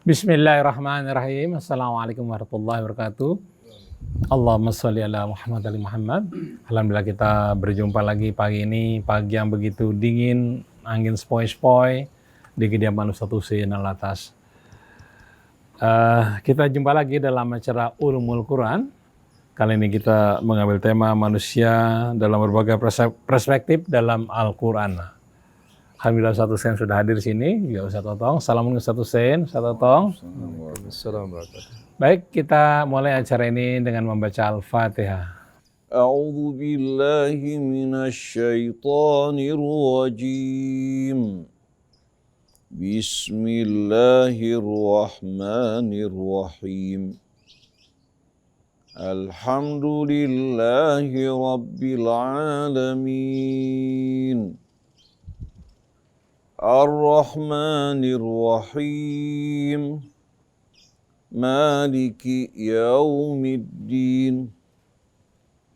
Bismillahirrahmanirrahim. Assalamualaikum warahmatullahi wabarakatuh. Allahumma sholli ala Muhammad ali Muhammad. Alhamdulillah kita berjumpa lagi pagi ini, pagi yang begitu dingin, angin sepoi-sepoi di kediaman Ustaz Husein Alatas. Kita jumpa lagi dalam acara Ulumul Quran. Kali ini kita mengambil tema manusia dalam berbagai perspektif dalam Al-Quran. Alhamdulillah Ustaz Husein sudah hadir di sini, ya Ustaz Totong. Assalamualaikum Ustaz Husein, Ustaz Totong. Assalamualaikum. Baik, kita mulai acara ini dengan membaca Al-Fatihah. A'udzu billahi minasyaitonir rajim. Bismillahirrahmanirrahim. Alhamdulillahi rabbil alamin. Ar-Rahmanir Rahim. Maliki yaumiddin.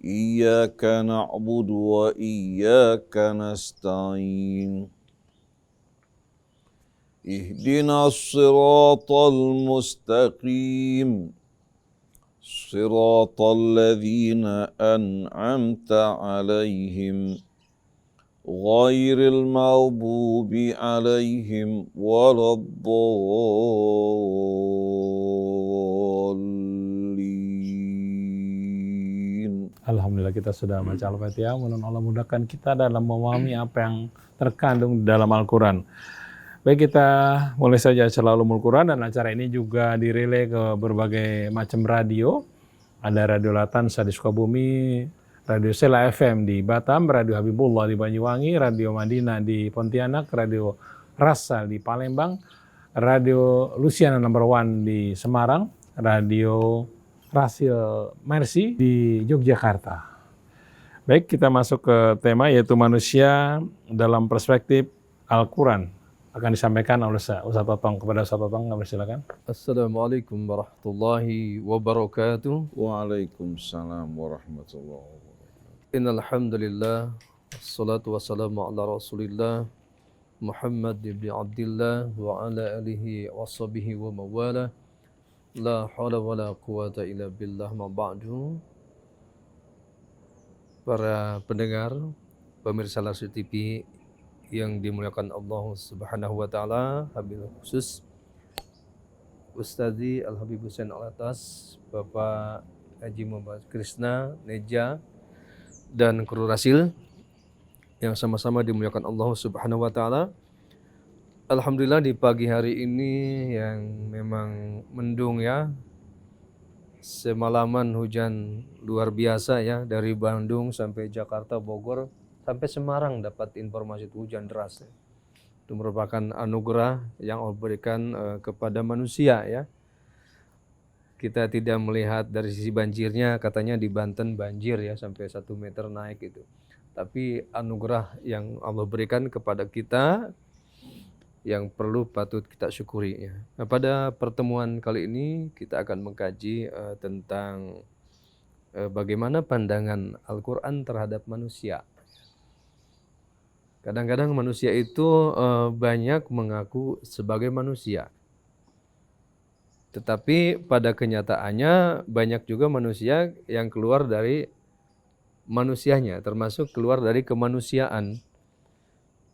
Iyyaka na'budu wa iyyaka nasta'in. Ihdinas siratal mustaqim. Siratal ladzina an'amta 'alaihim. Ghairil maghdubi 'alaihim waladdallin. Alhamdulillah kita sudah baca Al-Fatihah. Mudah-mudahan Allah mudahkan kita dalam memahami apa yang terkandung dalam Al-Quran. Baik, kita mulai saja acara Ulumul Quran, dan acara ini juga dirilai ke berbagai macam radio. Ada Radio Latansa di Sukabumi, Radio Sela FM di Batam, Radio Habibullah di Banyuwangi, Radio Madinah di Pontianak, Radio Rasa di Palembang, Radio Luciana No. 1 di Semarang, Radio Rasil Mercy di Yogyakarta. Baik, kita masuk ke tema yaitu manusia dalam perspektif Al-Quran. Akan disampaikan oleh Ustaz Totong. Kepada Ustaz Totong, silakan. Assalamualaikum warahmatullahi wabarakatuh. Waalaikumsalam warahmatullahi wabarakatuh. Innal hamdalillah wassalatu wassalamu ala Rasulillah Muhammad ibn Abdillah wa ala alihi washabihi wa mawala. La haula wala quwata illa billah ma ba'du. Para pendengar, pemirsa Larsi TV yang dimuliakan Allah Subhanahu wa taala, habil khusus Ustazi Al-Habib Husein Alatas, Bapak Haji Muhammad Krisna Neja, dan kru Rasil yang sama-sama dimuliakan Allah Subhanahu wa taala. Alhamdulillah di pagi hari ini yang memang mendung ya. Semalaman hujan luar biasa ya, dari Bandung sampai Jakarta, Bogor, sampai Semarang dapat informasi itu hujan deras. Itu merupakan anugerah yang Allah berikan kepada manusia ya. Kita tidak melihat dari sisi banjirnya, katanya di Banten banjir ya sampai 1 meter naik itu. Tapi anugerah yang Allah berikan kepada kita yang perlu patut kita syukuri ya. Nah, pada pertemuan kali ini kita akan mengkaji tentang bagaimana pandangan Al-Quran terhadap manusia. Kadang-kadang manusia itu banyak mengaku sebagai manusia. Tetapi pada kenyataannya banyak juga manusia yang keluar dari manusianya, termasuk keluar dari kemanusiaan.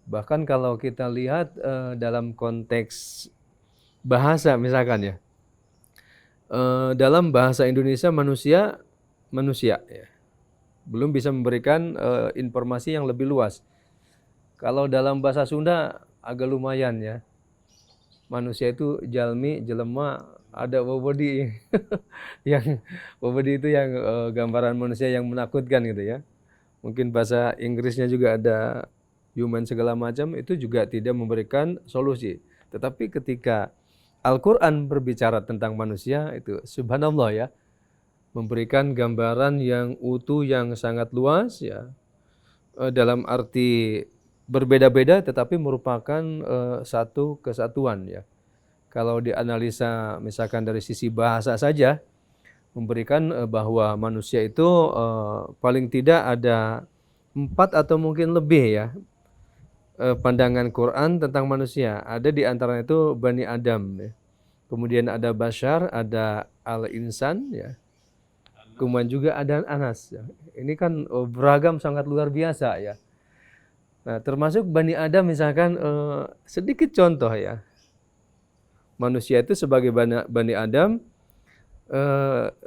Bahkan kalau kita lihat dalam konteks bahasa misalkan ya, dalam bahasa Indonesia manusia ya, belum bisa memberikan informasi yang lebih luas. Kalau dalam bahasa Sunda agak lumayan ya, manusia itu jalmi, jelema, ada bobodi yang bobodi itu yang gambaran manusia yang menakutkan gitu ya. Mungkin bahasa Inggrisnya juga ada human segala macam, itu juga tidak memberikan solusi. Tetapi ketika Al-Quran berbicara tentang manusia, itu subhanallah ya, memberikan gambaran yang utuh, yang sangat luas ya, dalam arti berbeda-beda tetapi merupakan satu kesatuan ya. Kalau dianalisa misalkan dari sisi bahasa saja, memberikan bahwa manusia itu paling tidak ada 4 atau mungkin lebih ya pandangan Quran tentang manusia. Ada di antaranya itu Bani Adam ya. kemudian ada Bashar, ada Al-Insan, ya. Kemudian juga ada Anas. Ya. Ini kan beragam sangat luar biasa ya. Nah, termasuk Bani Adam misalkan sedikit contoh ya. Manusia itu sebagai Bani Adam,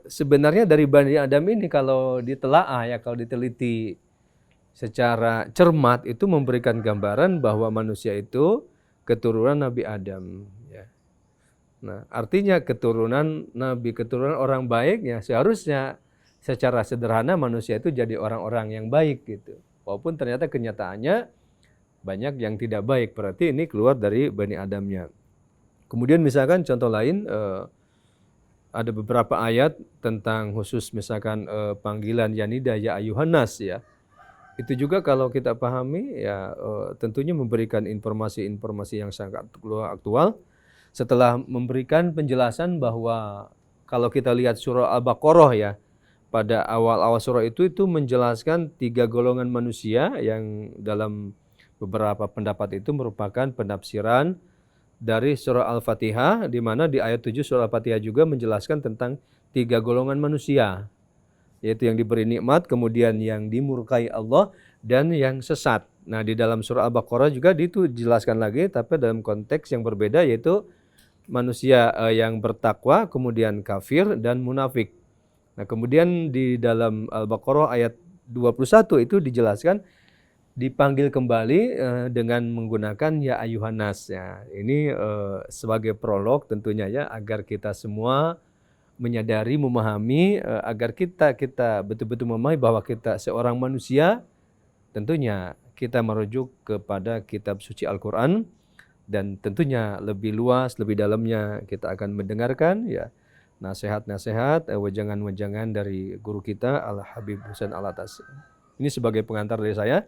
sebenarnya dari Bani Adam ini kalau ditelaah ya, kalau diteliti secara cermat itu memberikan gambaran bahwa manusia itu keturunan Nabi Adam. Ya. Nah, artinya keturunan Nabi, keturunan orang baik ya seharusnya secara sederhana manusia itu jadi orang-orang yang baik gitu. Walaupun ternyata kenyataannya banyak yang tidak baik, berarti ini keluar dari Bani Adamnya. Kemudian misalkan contoh lain, ada beberapa ayat tentang khusus misalkan panggilan Yanida ya Ayuhanas ya. Itu juga kalau kita pahami ya tentunya memberikan informasi-informasi yang sangat aktual. Setelah memberikan penjelasan bahwa kalau kita lihat surah Al-Baqarah ya, pada awal-awal surah itu menjelaskan 3 golongan manusia yang dalam beberapa pendapat itu merupakan penafsiran dari surah Al-Fatihah, di mana di ayat 7 surah Al-Fatihah juga menjelaskan tentang 3 golongan manusia, yaitu yang diberi nikmat, kemudian yang dimurkai Allah, dan yang sesat. Nah, di dalam surah Al-Baqarah juga itu dijelaskan lagi, tapi dalam konteks yang berbeda, yaitu manusia yang bertakwa, kemudian kafir dan munafik. Nah, kemudian di dalam Al-Baqarah ayat 21 itu dijelaskan dipanggil kembali dengan menggunakan ya ayuhanas ya. Ini sebagai prolog tentunya ya, agar kita semua menyadari, memahami, agar kita betul-betul memahami bahwa kita seorang manusia, tentunya kita merujuk kepada kitab suci Al-Quran. Dan tentunya lebih luas, lebih dalamnya kita akan mendengarkan ya nasihat-nasihat, wejangan-wejangan dari guru kita Al-Habib Husain Alatas. Ini sebagai pengantar dari saya.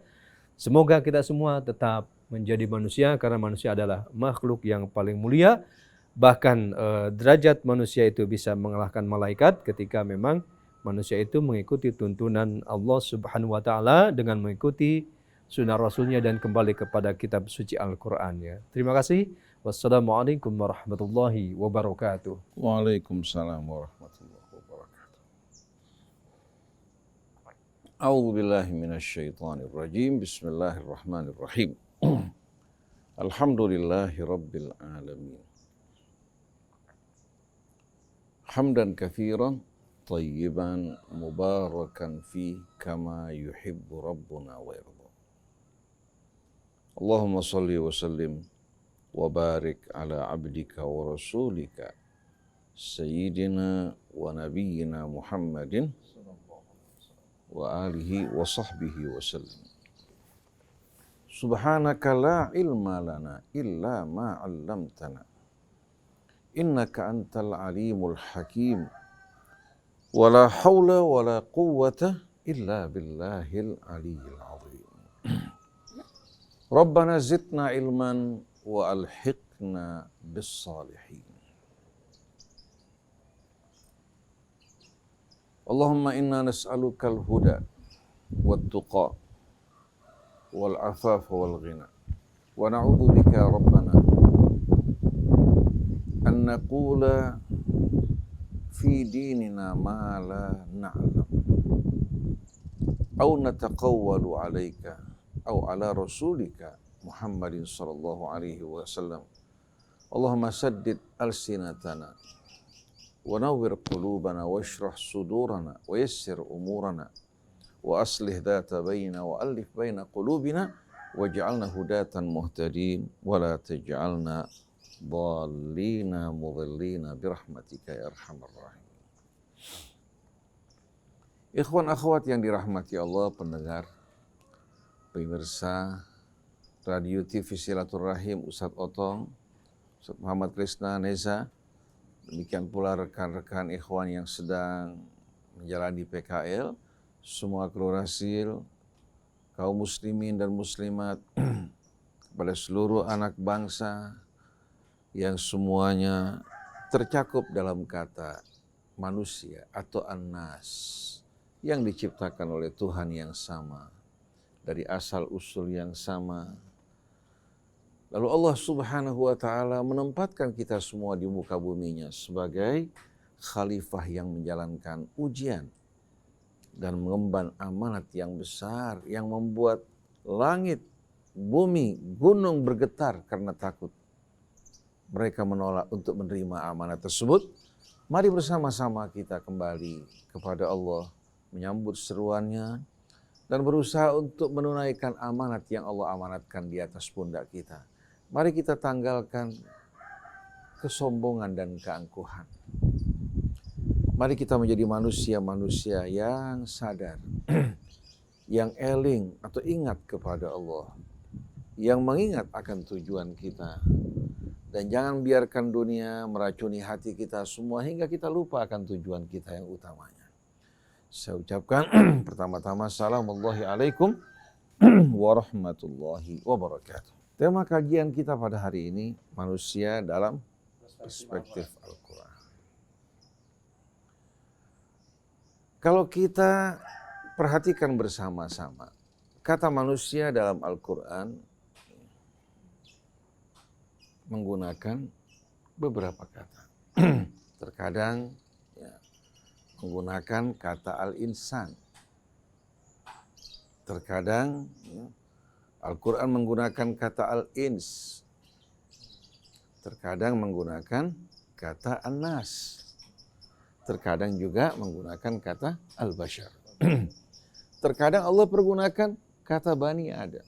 Semoga kita semua tetap menjadi manusia, karena manusia adalah makhluk yang paling mulia. Bahkan derajat manusia itu bisa mengalahkan malaikat ketika memang manusia itu mengikuti tuntunan Allah Subhanahu wa taala dengan mengikuti sunnah Rasulnya dan kembali kepada kitab suci Al-Quran ya. Terima kasih. Wassalamualaikum warahmatullahi wabarakatuh. Waalaikumsalam warahmatullahi wabarakatuh. A'udzu billahi minasyaitonir rajim. Bismillahirrahmanirrahim. Alhamdulillahi rabbil alamin. Hamdan katsiran tayyiban mubarakan fi kama yuhibbu rabbuna wa yarda. Allahumma salli wa sallim wa barik ala abdika wa rasulika sayyidina wa nabiyyina Muhammadin wa alihi wa sahbihi wa sallim. Subhanaka la ilma lana illa ma 'allamtana. Innaka antal alimul hakim. Wa la hawla wa la quwwata illa billahil aliyyil azim. Rabbana zidna ilman wa alhiqna bis salihin. Allahumma inna nas'aluka al-huda wat tuqa wal afaf wal ghina wa na'udzu bika ya rabbana an naqula fi dinina ma la na'lam aw nataqawwalu 'alaika أو على رسولك محمد صلى الله عليه وسلم. اللهم سدد ألسنتنا ونور قلوبنا واشرح صدورنا ويسر أمورنا وأصلح ذات بيننا وألف بين قلوبنا واجعلنا هداة مهتدين ولا تجعلنا ضالين مضلين برحمتك يا أرحم الراحمين. Ikhwan akhwat yang dirahmati Allah, pendengar pemirsa Radio TV Silaturahim, Ustadz Otong, Ustadz Muhammad Krisna Neza, demikian pula rekan-rekan ikhwan yang sedang menjalani PKL, semua kru Rasil, kaum muslimin dan muslimat, kepada seluruh anak bangsa yang semuanya tercakup dalam kata manusia atau an-nas yang diciptakan oleh Tuhan yang sama, dari asal usul yang sama, Lalu Allah Subhanahu wa taala menempatkan kita semua di muka buminya sebagai khalifah yang menjalankan ujian dan mengemban amanat yang besar yang membuat langit, bumi, gunung bergetar karena takut. Mereka menolak untuk menerima amanat tersebut. Mari bersama-sama kita kembali kepada Allah, menyambut seruannya, dan berusaha untuk menunaikan amanat yang Allah amanatkan di atas pundak kita. Mari kita tanggalkan kesombongan dan keangkuhan. Mari kita menjadi manusia-manusia yang sadar, yang eling atau ingat kepada Allah, yang mengingat akan tujuan kita. Dan jangan biarkan dunia meracuni hati kita semua hingga kita lupa akan tujuan kita yang utamanya. Saya ucapkan pertama-tama Assalamualaikum warahmatullahi wabarakatuh. Tema kajian kita pada hari ini, manusia dalam perspektif Al-Quran. Kalau kita perhatikan bersama-sama, kata manusia dalam Al-Quran menggunakan beberapa kata. Terkadang ya, menggunakan kata al-insan. Terkadang ya, Al-Quran menggunakan kata al-ins. Terkadang menggunakan kata an-nas. Terkadang juga menggunakan kata al-bashar. Terkadang Allah pergunakan kata Bani Adam.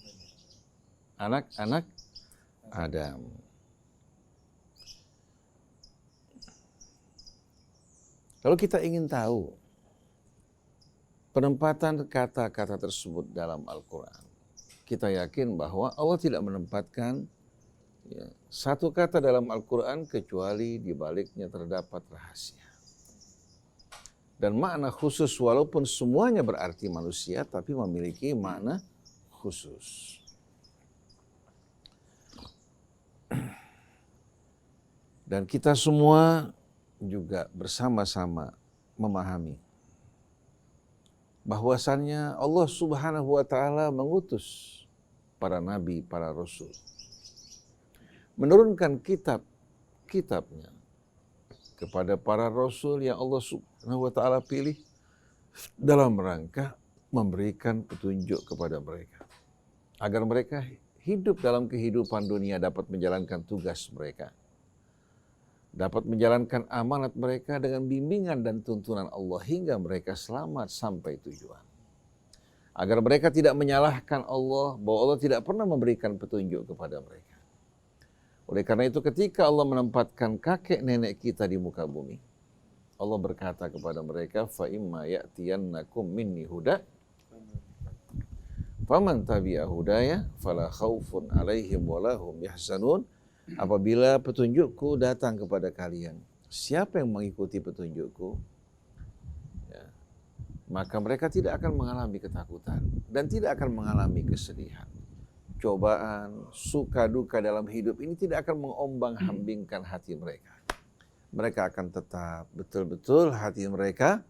Anak-anak Adam. Kalau kita ingin tahu penempatan kata-kata tersebut dalam Al-Quran, kita yakin bahwa Allah tidak menempatkan ya, satu kata dalam Al-Quran kecuali di baliknya terdapat rahasia. Dan makna khusus walaupun semuanya berarti manusia, tapi memiliki makna khusus. Dan kita semua juga bersama-sama memahami bahwasannya Allah Subhanahu wa taala mengutus para nabi, para rasul, menurunkan kitabnya kepada para rasul yang Allah Subhanahu wa taala pilih dalam rangka memberikan petunjuk kepada mereka agar mereka hidup dalam kehidupan dunia dapat menjalankan tugas mereka, dapat menjalankan amanat mereka dengan bimbingan dan tuntunan Allah hingga mereka selamat sampai tujuan. Agar mereka tidak menyalahkan Allah, bahwa Allah tidak pernah memberikan petunjuk kepada mereka. Oleh karena itu ketika Allah menempatkan kakek nenek kita di muka bumi, Allah berkata kepada mereka, فَإِمَّا يَأْتِيَنَّكُمْ مِنِّي هُدًى فَمَنْ تَبِعَ هُدَايَ فَلَا خَوْفٌ عَلَيْهِمْ وَلَا هُمْ يَحْزَنُونَ. Apabila petunjukku datang kepada kalian, siapa yang mengikuti petunjukku, ya, maka mereka tidak akan mengalami ketakutan dan tidak akan mengalami kesedihan. Cobaan, suka duka dalam hidup ini tidak akan mengombang-ambingkan hati mereka. Mereka akan tetap betul-betul hati mereka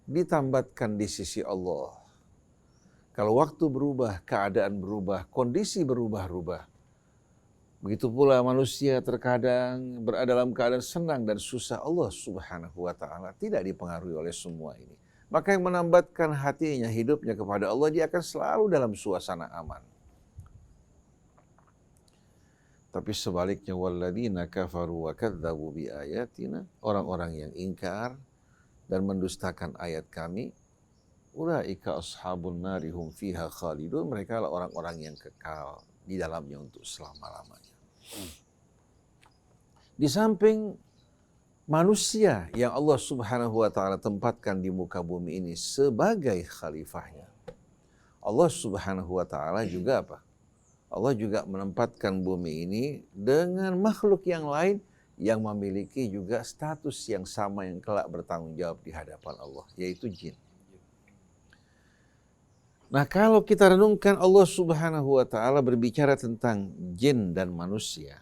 ditambatkan di sisi Allah. Kalau waktu berubah, keadaan berubah, kondisi berubah-ubah, begitu pula manusia terkadang berada dalam keadaan senang dan susah, Allah Subhanahu wa taala tidak dipengaruhi oleh semua ini. Maka yang menambatkan hatinya, hidupnya kepada Allah, dia akan selalu dalam suasana aman. Tapi sebaliknya, walladzina kafaru wa kadzdzabu bi ayatina, orang-orang yang ingkar dan mendustakan ayat kami, ulaika ashabun nari hum fiha khalidun, mereka adalah orang-orang yang kekal di dalamnya untuk selama-lamanya. Di samping manusia yang Allah Subhanahu wa taala tempatkan di muka bumi ini sebagai khalifahnya, Allah Subhanahu wa taala juga apa? Allah juga menempatkan bumi ini dengan makhluk yang lain yang memiliki juga status yang sama yang kelak bertanggung jawab di hadapan Allah, yaitu jin. Nah, kalau kita renungkan, Allah Subhanahu wa taala berbicara tentang jin dan manusia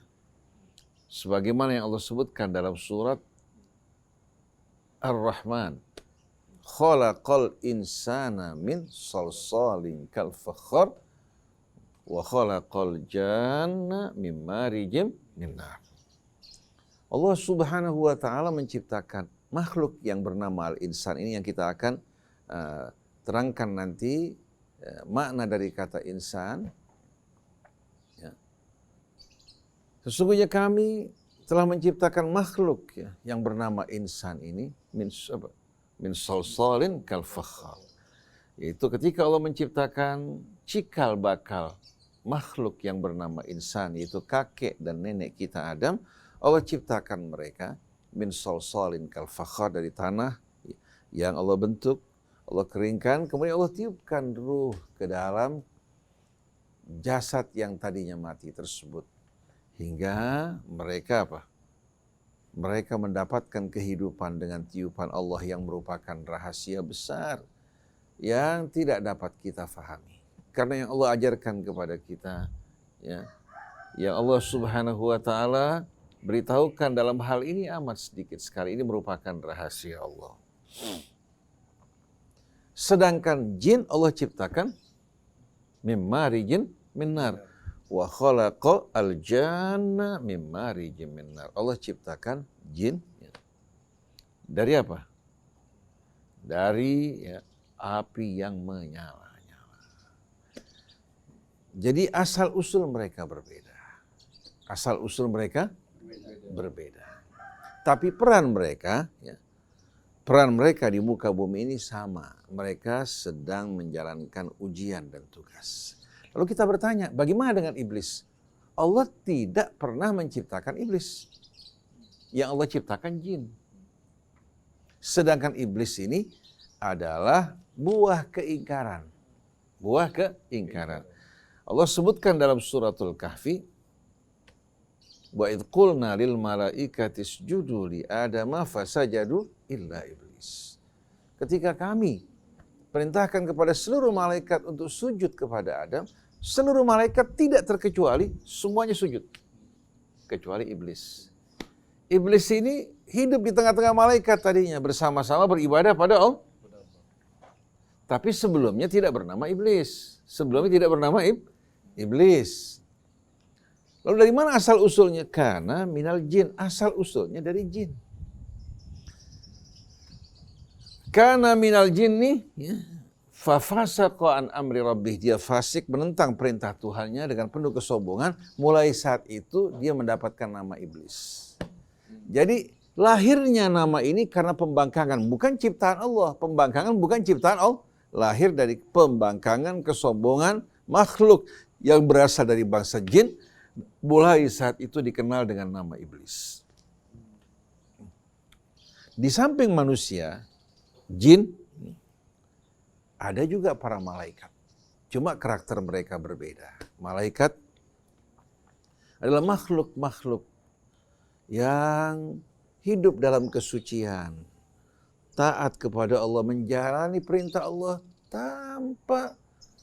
sebagaimana yang Allah sebutkan dalam surat Ar-Rahman, khalaqal insana min salsalin kal fakhar wa khalaqal janna min marijim min nar. Allah Subhanahu wa taala menciptakan makhluk yang bernama al-insan ini yang kita akan terangkan nanti makna dari kata insan. Ya. Sesungguhnya kami telah menciptakan makhluk ya, yang bernama insan ini min salsalin kal fakhar. Yaitu ketika Allah menciptakan cikal bakal makhluk yang bernama insan, yaitu kakek dan nenek kita Adam, Allah ciptakan mereka min salsalin kal fakhar, dari tanah yang Allah bentuk, Allah keringkan, kemudian Allah tiupkan ruh ke dalam jasad yang tadinya mati tersebut. Hingga mereka apa? Mereka mendapatkan kehidupan dengan tiupan Allah yang merupakan rahasia besar yang tidak dapat kita fahami. Karena yang Allah ajarkan kepada kita, ya, yang Allah Subhanahu wa taala beritahukan dalam hal ini amat sedikit sekali. Ini merupakan rahasia Allah. Sedangkan jin Allah ciptakan min marijin min nar. Wa khalaqa al-janna min marijin min nar. Allah ciptakan jin dari apa? Dari api yang menyala-nyala. Jadi asal usul mereka berbeda. Asal usul mereka berbeda. Tapi peran mereka di muka bumi ini sama. Mereka sedang menjalankan ujian dan tugas. Lalu kita bertanya, bagaimana dengan iblis? Allah tidak pernah menciptakan iblis. Yang Allah ciptakan jin. Sedangkan iblis ini adalah buah keingkaran. Buah keingkaran. Allah sebutkan dalam suratul Kahfi, wa idh qulna lil malaikati isjudu li adama fasajadu illa iblis. Ketika kami perintahkan kepada seluruh malaikat untuk sujud kepada Adam, seluruh malaikat tidak terkecuali, semuanya sujud. Kecuali iblis. Iblis ini hidup di tengah-tengah malaikat tadinya, bersama-sama beribadah pada Allah. Tapi sebelumnya tidak bernama iblis. Sebelumnya tidak bernama iblis. Lalu dari mana asal usulnya? Karena minal jin, asal usulnya dari jin. Karena minal jinni, fafasaqa an amri rabbih, dia fasik menentang perintah Tuhannya dengan penuh kesombongan. Mulai saat itu dia mendapatkan nama iblis. Jadi lahirnya nama ini karena pembangkangan, bukan ciptaan Allah. Pembangkangan bukan ciptaan Allah. Lahir dari pembangkangan, kesombongan makhluk yang berasal dari bangsa jin. Mulai saat itu dikenal dengan nama iblis. Di samping manusia, jin, ada juga para malaikat. Cuma karakter mereka berbeda. Malaikat adalah makhluk-makhluk yang hidup dalam kesucian, taat kepada Allah, menjalani perintah Allah tanpa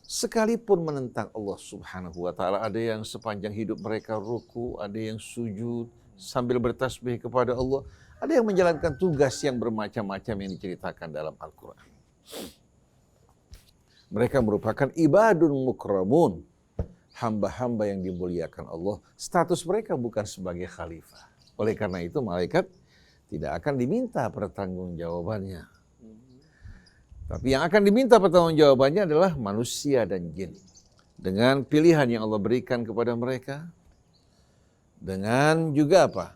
sekalipun menentang Allah Subhanahu wa taala. Ada yang sepanjang hidup mereka ruku, ada yang sujud sambil bertasbih kepada Allah, ada yang menjalankan tugas yang bermacam-macam yang diceritakan dalam Al-Quran. Mereka merupakan ibadun mukramun, hamba-hamba yang dimuliakan Allah. Status mereka bukan sebagai khalifah. Oleh karena itu malaikat tidak akan diminta pertanggungjawabannya. Tapi yang akan diminta pertanggungjawabannya adalah manusia dan jin. Dengan pilihan yang Allah berikan kepada mereka. Dengan juga apa?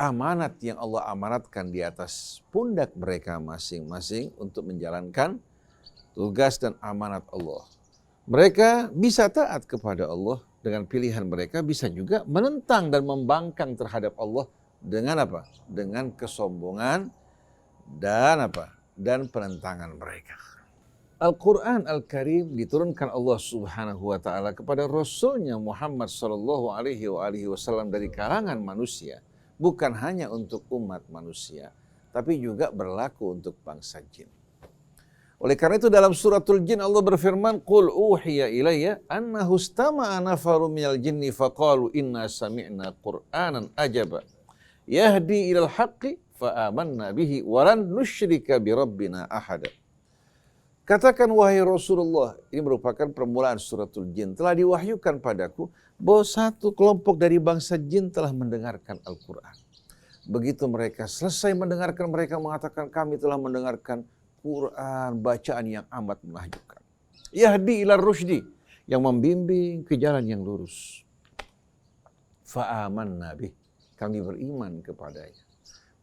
Amanat yang Allah amanatkan di atas pundak mereka masing-masing untuk menjalankan tugas dan amanat Allah. Mereka bisa taat kepada Allah dengan pilihan mereka, bisa juga menentang dan membangkang terhadap Allah dengan apa? Dengan kesombongan dan apa? Dan penentangan mereka. Al-Quran Al-Karim diturunkan Allah Subhanahu wa taala kepada Rasulnya Muhammad sallallahu alaihi wasallam dari kalangan manusia, bukan hanya untuk umat manusia, tapi juga berlaku untuk bangsa jin. Oleh karena itu dalam suratul Jin Allah berfirman, "Qul uhiya ilayya annahu istama'a nafarun minal jinni faqalu inna sami'na Qur'anan ajaba yahdi ilal haqqi fa'amanna bihi walan nusyrika birabbina ahada." Katakan wahai Rasulullah, ini merupakan permulaan suratul jin. Telah diwahyukan padaku bahwa satu kelompok dari bangsa jin telah mendengarkan Al-Quran. Begitu mereka selesai mendengarkan, mereka mengatakan kami telah mendengarkan Quran, bacaan yang amat menakjubkan. Yahdi ila rusydi, yang membimbing ke jalan yang lurus. Fa'amanna bih, kami beriman kepadanya.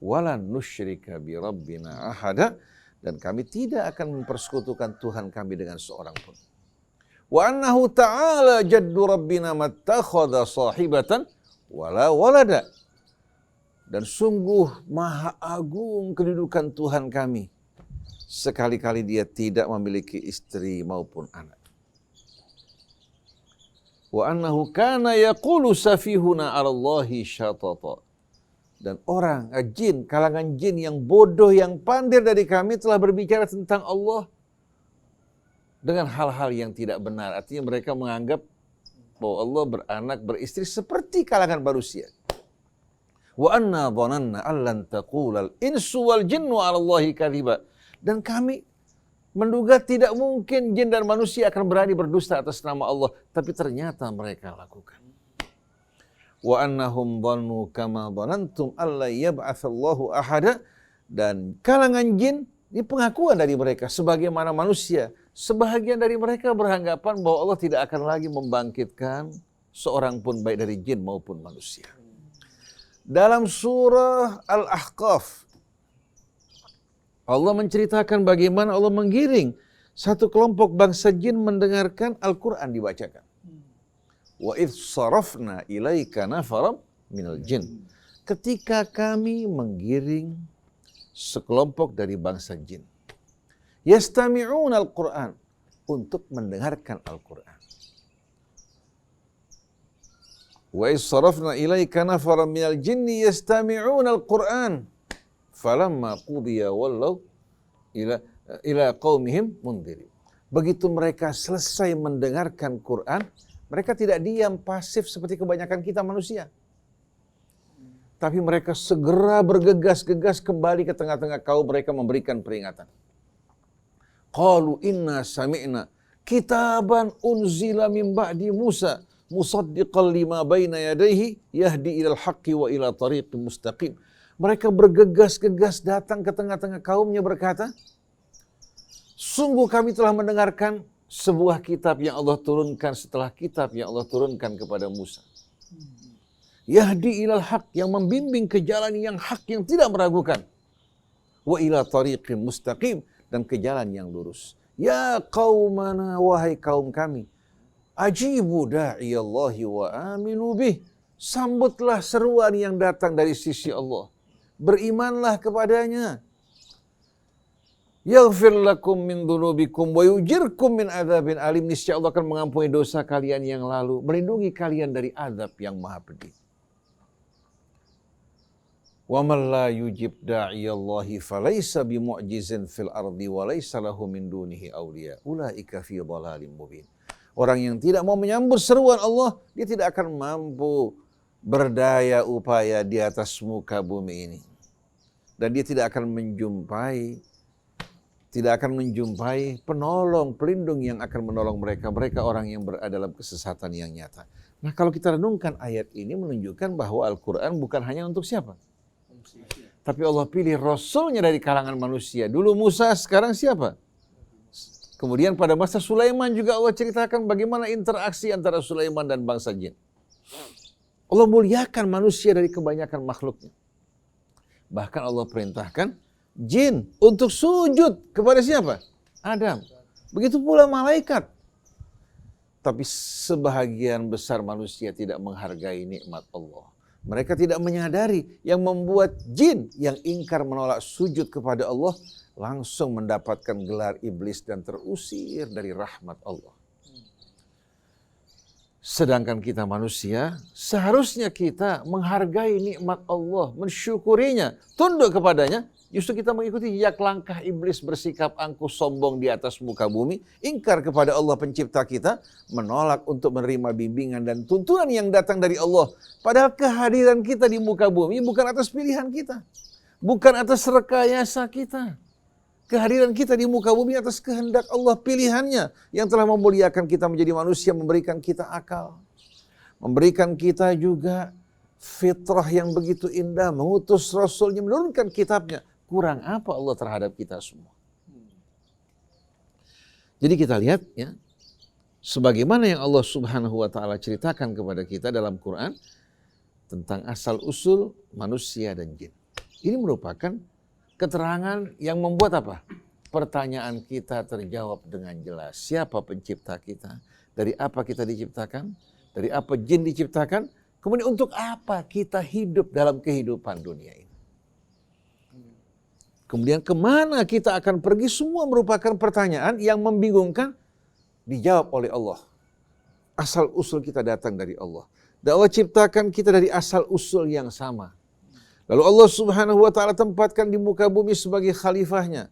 Walan nusyrika bi rabbina ahada, dan kami tidak akan mempersekutukan Tuhan kami dengan seorang pun. Wa annahu ta'ala jaddu rabbina mattakhadha sahibatan wala walada. Dan sungguh maha agung kedudukan Tuhan kami. Sekali-kali dia tidak memiliki istri maupun anak. Wa annahu kana yaqulu safihuna 'ala Allahi syatata. Dan orang, jin, kalangan jin yang bodoh, yang pandir dari kami telah berbicara tentang Allah dengan hal-hal yang tidak benar. Artinya mereka menganggap bahwa Allah beranak, beristri seperti kalangan manusia. Wa anna dhananna allan taqulal insu wal jinnu 'ala Allahi kadhiba. Dan kami menduga tidak mungkin jin dan manusia akan berani berdusta atas nama Allah, tapi ternyata mereka lakukan. Wa annahum dhannu kama dhanantum alla yab'atsallahu ahada. Dan kalangan jin, ini pengakuan dari mereka sebagaimana manusia, sebahagian dari mereka beranggapan bahwa Allah tidak akan lagi membangkitkan seorang pun baik dari jin maupun manusia. Dalam surah Al-Ahqaf, Allah menceritakan bagaimana Allah menggiring satu kelompok bangsa jin mendengarkan Al-Quran dibacakan. Wa idh sarafna ilaika nafaram minal jin. Ketika kami menggiring sekelompok dari bangsa jin. Yastami'un al-Quran. Untuk mendengarkan Al-Quran. Wa idh sarafna ilaika nafaram minal jinni yastami'un al-Quran. Falamma qudiya wallaw ila qaumihim mundhirin. Begitu mereka selesai mendengarkan Quran, mereka tidak diam pasif seperti kebanyakan kita manusia. Tapi mereka segera bergegas-gegas kembali ke tengah-tengah kaum mereka memberikan peringatan. Qalu inna sami'na kitaban unzila min ba'di Musa musaddiqan lima baina yadayhi yahdi ilal haqqi wa ila tariqim mustaqim. Mereka bergegas-gegas datang ke tengah-tengah kaumnya berkata, sungguh kami telah mendengarkan sebuah kitab yang Allah turunkan setelah kitab yang Allah turunkan kepada Musa. Yahdi ilal haq, yang membimbing ke jalan yang hak, yang tidak meragukan. Wa ila tariqim mustaqim, dan ke jalan yang lurus. Ya qaumana, wahai kaum kami. Ajibu da'iyallahi wa aminu bih. Sambutlah seruan yang datang dari sisi Allah. Berimanlah kepadanya. Yaghfir lakum min dhunubikum wa yujirkum min adzabin alim. Niscaya Allah akan mengampuni dosa kalian yang lalu, melindungi kalian dari azab yang maha pedih. Wa man la yujib da'iyallahi falaysa bimu'jizin fil ardi wa laysa lahu min dunihi awliya. Ulaika fi dhalalim mubin. Orang yang tidak mau menyambut seruan Allah, dia tidak akan mampu berdaya upaya di atas muka bumi ini. Dan dia tidak akan menjumpai penolong, pelindung yang akan menolong mereka. Mereka orang yang berada dalam kesesatan yang nyata. Nah, kalau kita renungkan ayat ini menunjukkan bahwa Al-Quran bukan hanya untuk siapa? Tapi Allah pilih Rasulnya dari kalangan manusia. Dulu Musa, sekarang siapa? Kemudian pada masa Sulaiman juga Allah ceritakan bagaimana interaksi antara Sulaiman dan bangsa jin. Allah muliakan manusia dari kebanyakan makhluknya. Bahkan Allah perintahkan jin untuk sujud kepada siapa? Adam. Begitu pula malaikat. Tapi sebahagian besar manusia tidak menghargai nikmat Allah. Mereka tidak menyadari yang membuat jin yang ingkar menolak sujud kepada Allah langsung mendapatkan gelar iblis dan terusir dari rahmat Allah. Sedangkan kita manusia, seharusnya kita menghargai nikmat Allah, mensyukurinya, tunduk kepadanya. Justru kita mengikuti jejak langkah iblis bersikap angkuh sombong di atas muka bumi, ingkar kepada Allah pencipta kita, menolak untuk menerima bimbingan dan tuntunan yang datang dari Allah. Padahal kehadiran kita di muka bumi bukan atas pilihan kita, bukan atas rekayasa kita. kehadiran kita di muka bumi atas kehendak Allah, pilihannya yang telah memuliakan kita menjadi manusia, memberikan kita akal, memberikan kita juga fitrah yang begitu indah, mengutus Rasulnya, menurunkan kitabnya. Kurang apa Allah terhadap kita semua? Jadi kita lihat ya, sebagaimana yang Allah Subhanahu wa taala ceritakan kepada kita dalam Quran tentang asal-usul manusia dan jin. Ini merupakan keterangan yang membuat apa? Pertanyaan kita terjawab dengan jelas. Siapa pencipta kita? Dari apa kita diciptakan? Dari apa jin diciptakan? Kemudian untuk apa kita hidup dalam kehidupan dunia ini? Kemudian kemana kita akan pergi? Semua merupakan pertanyaan yang membingungkan, dijawab oleh Allah. Asal usul kita datang dari Allah. Dan Allah ciptakan kita dari asal usul yang sama. Lalu Allah Subhanahu wa taala tempatkan di muka bumi sebagai khalifahnya.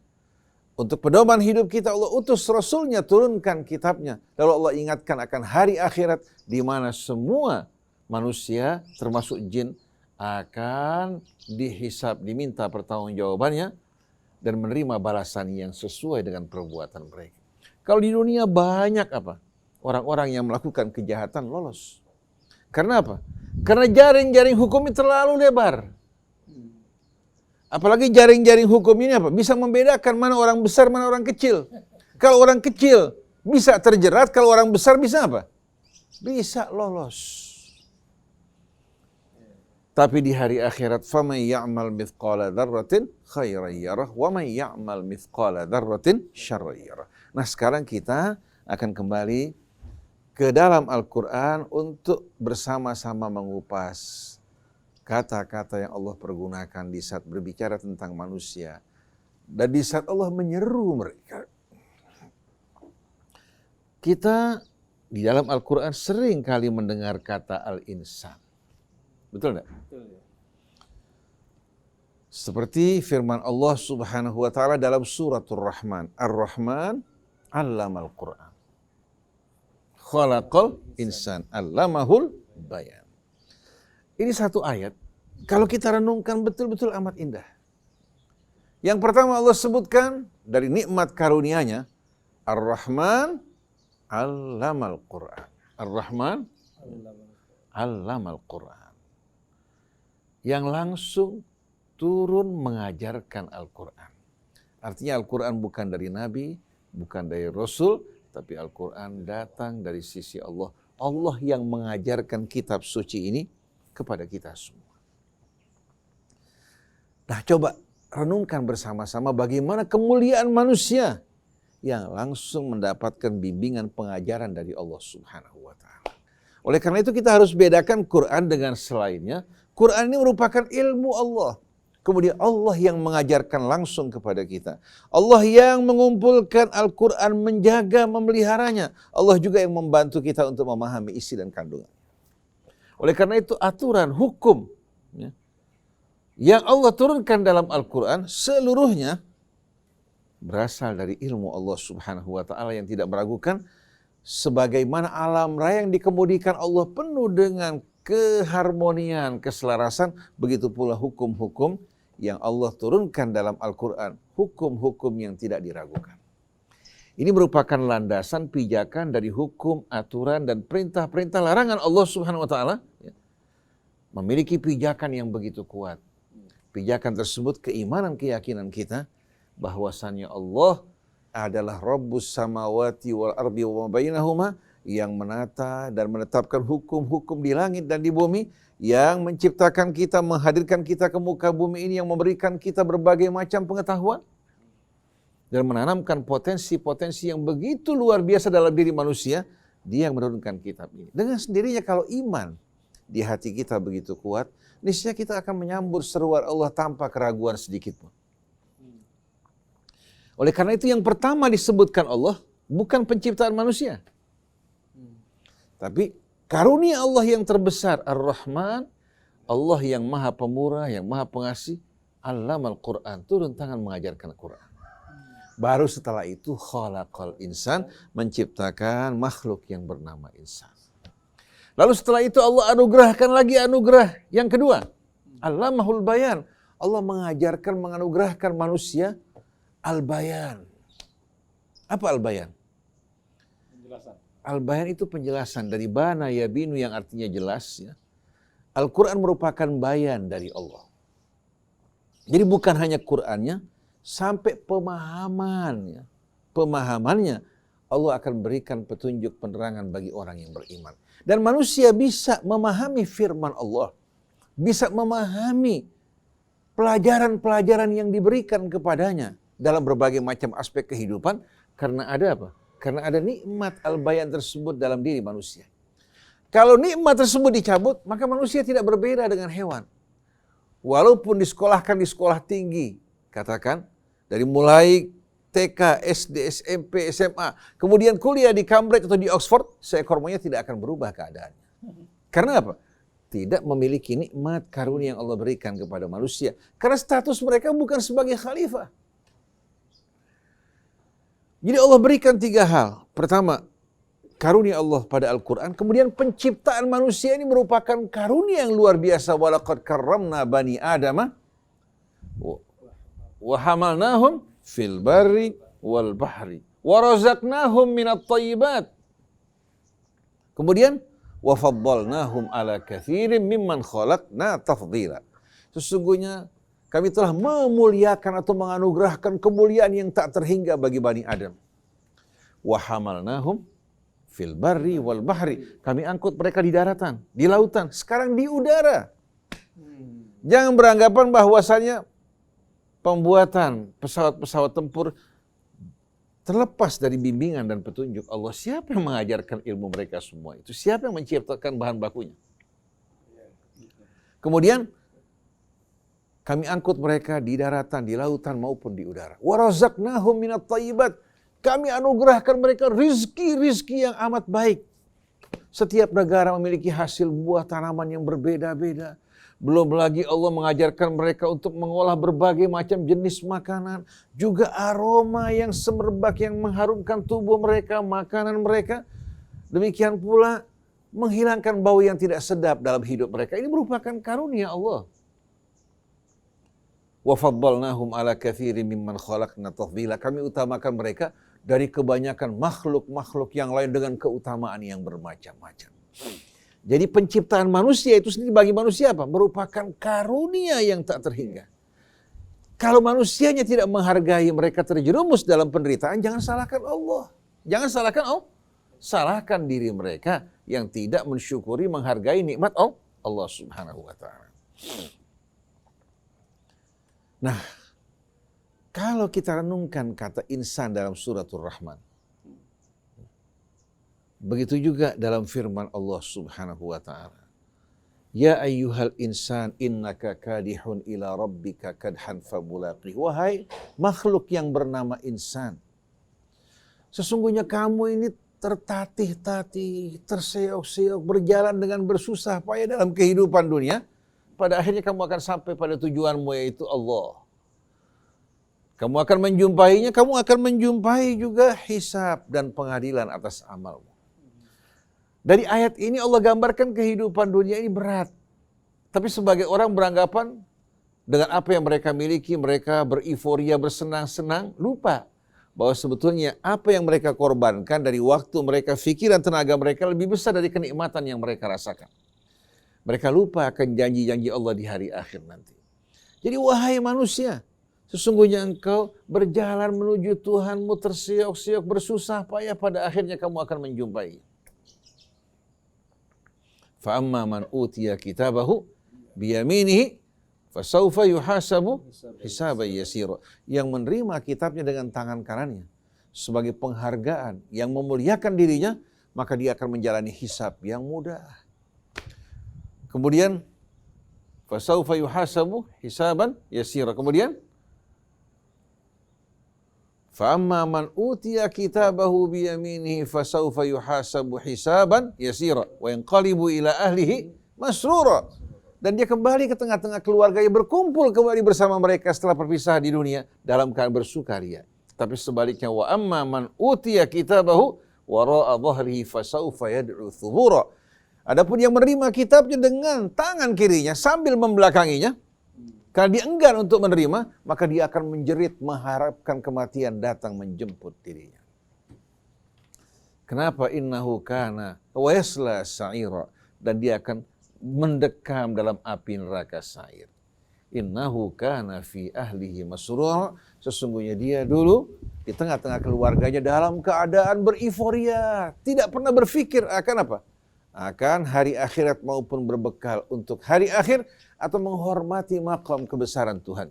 Untuk pedoman hidup kita Allah utus Rasulnya, turunkan kitabnya. Lalu Allah ingatkan akan hari akhirat di mana semua manusia termasuk jin akan dihisab, diminta pertanggungjawabannya dan menerima balasan yang sesuai dengan perbuatan mereka. Kalau di dunia banyak apa? Orang-orang yang melakukan kejahatan lolos. Karena apa? Karena jaring-jaring hukum ini terlalu lebar. Apalagi jaring-jaring hukum ini apa? Bisa membedakan mana orang besar, mana orang kecil. Kalau orang kecil bisa terjerat, kalau orang besar bisa apa? Bisa lolos. Tapi di hari akhirat, فَمَنْ يَعْمَلْ مِثْقَالَ ذَرَّةٍ خَيْرًا يَرَهُ وَمَنْ يَعْمَلْ مِثْقَالَ ذَرَّةٍ شَرًّا يَرَهُ. Nah sekarang kita akan kembali ke dalam Al-Quran untuk bersama-sama mengupas kata-kata yang Allah pergunakan di saat berbicara tentang manusia. Dan di saat Allah menyeru mereka. Kita di dalam Al-Quran sering kali mendengar kata al-insan. Betul enggak? Betul. Seperti firman Allah Subhanahu wa taala dalam suratul Rahman. Ar-Rahman 'allamal Qur'an. Khalaqal insan 'allamahul bayan. Ini satu ayat, kalau kita renungkan betul-betul amat indah. Yang pertama Allah sebutkan dari nikmat karunia-Nya, Ar-Rahman 'allamal Qur'an. Ar-Rahman 'allamal Qur'an. Yang langsung turun mengajarkan Al-Quran. Artinya Al-Quran bukan dari Nabi, bukan dari Rasul, tapi Al-Quran datang dari sisi Allah. Allah yang mengajarkan kitab suci ini kepada kita semua. Nah coba renungkan bersama-sama bagaimana kemuliaan manusia yang langsung mendapatkan bimbingan pengajaran dari Allah Subhanahu wa taala. Oleh karena itu kita harus bedakan Quran dengan selainnya. Quran ini merupakan ilmu Allah. Kemudian Allah yang mengajarkan langsung kepada kita. Allah yang mengumpulkan Al-Quran, menjaga, memeliharanya. Allah juga yang membantu kita untuk memahami isi dan kandungan. Oleh karena itu aturan, hukum ya, yang Allah turunkan dalam Al-Quran seluruhnya berasal dari ilmu Allah Subhanahu wa taala yang tidak meragukan. Sebagaimana alam raya yang dikemudikan Allah penuh dengan keharmonian, keselarasan, begitu pula hukum-hukum yang Allah turunkan dalam Al-Quran, hukum-hukum yang tidak diragukan. Ini merupakan landasan pijakan dari hukum, aturan, dan perintah-perintah larangan Allah Subhanahu wa taala ya, memiliki pijakan yang begitu kuat. Pijakan tersebut keimanan, keyakinan kita bahwasannya Allah adalah Rabbus samawati wal ardi wa bainahuma, yang menata dan menetapkan hukum-hukum di langit dan di bumi, yang menciptakan kita, menghadirkan kita ke muka bumi ini, yang memberikan kita berbagai macam pengetahuan dan menanamkan potensi-potensi yang begitu luar biasa dalam diri manusia. Dia yang menurunkan kitab ini. Dengan sendirinya kalau iman di hati kita begitu kuat, niscaya kita akan menyambut seruan Allah tanpa keraguan sedikit pun. Oleh karena itu yang pertama disebutkan Allah bukan penciptaan manusia. Tapi karunia Allah yang terbesar, Ar-Rahman, Allah yang maha pemurah, yang maha pengasih, Allamal Quran, turun tangan mengajarkan Quran. Baru setelah itu khalaqal insan, menciptakan makhluk yang bernama insan. Lalu setelah itu Allah anugerahkan lagi anugerah yang kedua, Allamahul bayan. Allah mengajarkan, menganugerahkan manusia Al-Bayan. Apa Al-Bayan? Al-Bayan itu penjelasan dari bana yabinu yang artinya jelas. Ya. Al-Quran merupakan bayan dari Allah. Jadi bukan hanya Qurannya, sampai pemahamannya. Pemahamannya Allah akan berikan petunjuk penerangan bagi orang yang beriman. Dan manusia bisa memahami firman Allah. Bisa memahami pelajaran-pelajaran yang diberikan kepadanya dalam berbagai macam aspek kehidupan. Karena ada apa? Karena ada nikmat al-bayan tersebut dalam diri manusia. Kalau nikmat tersebut dicabut, maka manusia tidak berbeda dengan hewan. Walaupun disekolahkan di sekolah tinggi, katakan, dari mulai TK, SD, SMP, SMA, kemudian kuliah di Cambridge atau di Oxford, seekor monyet tidak akan berubah keadaannya. Karena apa? Tidak memiliki nikmat karunia yang Allah berikan kepada manusia. Karena status mereka bukan sebagai khalifah. Jadi Allah berikan 3 hal. Pertama, karunia Allah pada Al-Quran. Kemudian penciptaan manusia ini merupakan karunia yang luar biasa. Walaqad karramna bani Adama wa hamalnahum fil barri wal bahri wa razaqnahum minat thayyibat. Kemudian wa faddalnahum ala katsirin mimman khalaqna tafdila. Sesungguhnya kami telah memuliakan atau menganugerahkan kemuliaan yang tak terhingga bagi Bani Adam. Wa hamalnahum fil barri wal bahri. Kami angkut mereka di daratan, di lautan, sekarang di udara. Jangan beranggapan bahwasannya pembuatan pesawat-pesawat tempur terlepas dari bimbingan dan petunjuk Allah. Siapa yang mengajarkan ilmu mereka semua itu? Siapa yang menciptakan bahan bakunya? Kemudian kami angkut mereka di daratan, di lautan maupun di udara. Wa razaqnahum minat thayyibat. Kami anugerahkan mereka rizki-rizki yang amat baik. Setiap negara memiliki hasil buah tanaman yang berbeda-beda. Belum lagi Allah mengajarkan mereka untuk mengolah berbagai macam jenis makanan. Juga aroma yang semerbak yang mengharumkan tubuh mereka, makanan mereka. Demikian pula menghilangkan bau yang tidak sedap dalam hidup mereka. Ini merupakan karunia Allah. Wa faddalnahum ala katsirin mimman khalaqna tafdila. Kami utamakan mereka dari kebanyakan makhluk-makhluk yang lain dengan keutamaan yang bermacam-macam. Jadi penciptaan manusia itu sendiri bagi manusia apa? Merupakan karunia yang tak terhingga. Kalau manusianya tidak menghargai, mereka terjerumus dalam penderitaan, jangan salahkan Allah. Jangan salahkan Allah. Salahkan diri mereka yang tidak mensyukuri, menghargai nikmat Allah Subhanahu wa ta'ala. Nah, kalau kita renungkan kata insan dalam suratul Rahman, begitu juga dalam firman Allah Subhanahu wa ta'ala. Ya ayyuhal insan innaka kadihun ila rabbika kadhan famulaqih. Wahai makhluk yang bernama insan, sesungguhnya kamu ini tertatih-tatih, terseok-seok, berjalan dengan bersusah payah dalam kehidupan dunia. Pada akhirnya kamu akan sampai pada tujuanmu, yaitu Allah. Kamu akan menjumpainya, kamu akan menjumpai juga hisab dan pengadilan atas amalmu. Dari ayat ini Allah gambarkan kehidupan dunia ini berat. Tapi sebagai orang beranggapan dengan apa yang mereka miliki, mereka beriforia, bersenang-senang, lupa bahwa sebetulnya apa yang mereka korbankan dari waktu mereka, pikiran, tenaga mereka lebih besar dari kenikmatan yang mereka rasakan. Mereka lupa akan janji-janji Allah di hari akhir nanti. Jadi wahai manusia, sesungguhnya engkau berjalan menuju Tuhanmu tersiok-siok, bersusah payah, pada akhirnya kamu akan menjumpai. Fa'amma man utiya kitabahu biyaminihi fasawfa yuhasabu hisaban yasira. Yang menerima kitabnya dengan tangan kanannya sebagai penghargaan yang memuliakan dirinya, maka dia akan menjalani hisab yang mudah. Kemudian fasawfa yuhasabu hisaban yasira. Kemudian fa'amma man utiya kitabahu biyaminihi fasawfa yuhasabu hisaban yasira wa yanqalibu ila ahlihi masrura. Dan dia kembali ke tengah-tengah keluarganya, berkumpul kembali bersama mereka setelah berpisah di dunia dalam keadaan bersukaria. Tapi sebaliknya, wa amma man utiya kitabahu wara'a dhahrihi fasawfa yad'u thubura. Adapun yang menerima kitabnya dengan tangan kirinya sambil membelakanginya, Karena dia enggan untuk menerima, maka dia akan menjerit, mengharapkan kematian datang menjemput dirinya. Kenapa? Innahu kana wa yasla sa'ira, dan dia akan mendekam dalam api neraka sa'ir. Innahu kana fi ahlihi masrura, sesungguhnya dia dulu di tengah-tengah keluarganya dalam keadaan beriforia, tidak pernah berpikir akan apa? Akan hari akhirat maupun berbekal untuk hari akhir atau menghormati maqam kebesaran Tuhan.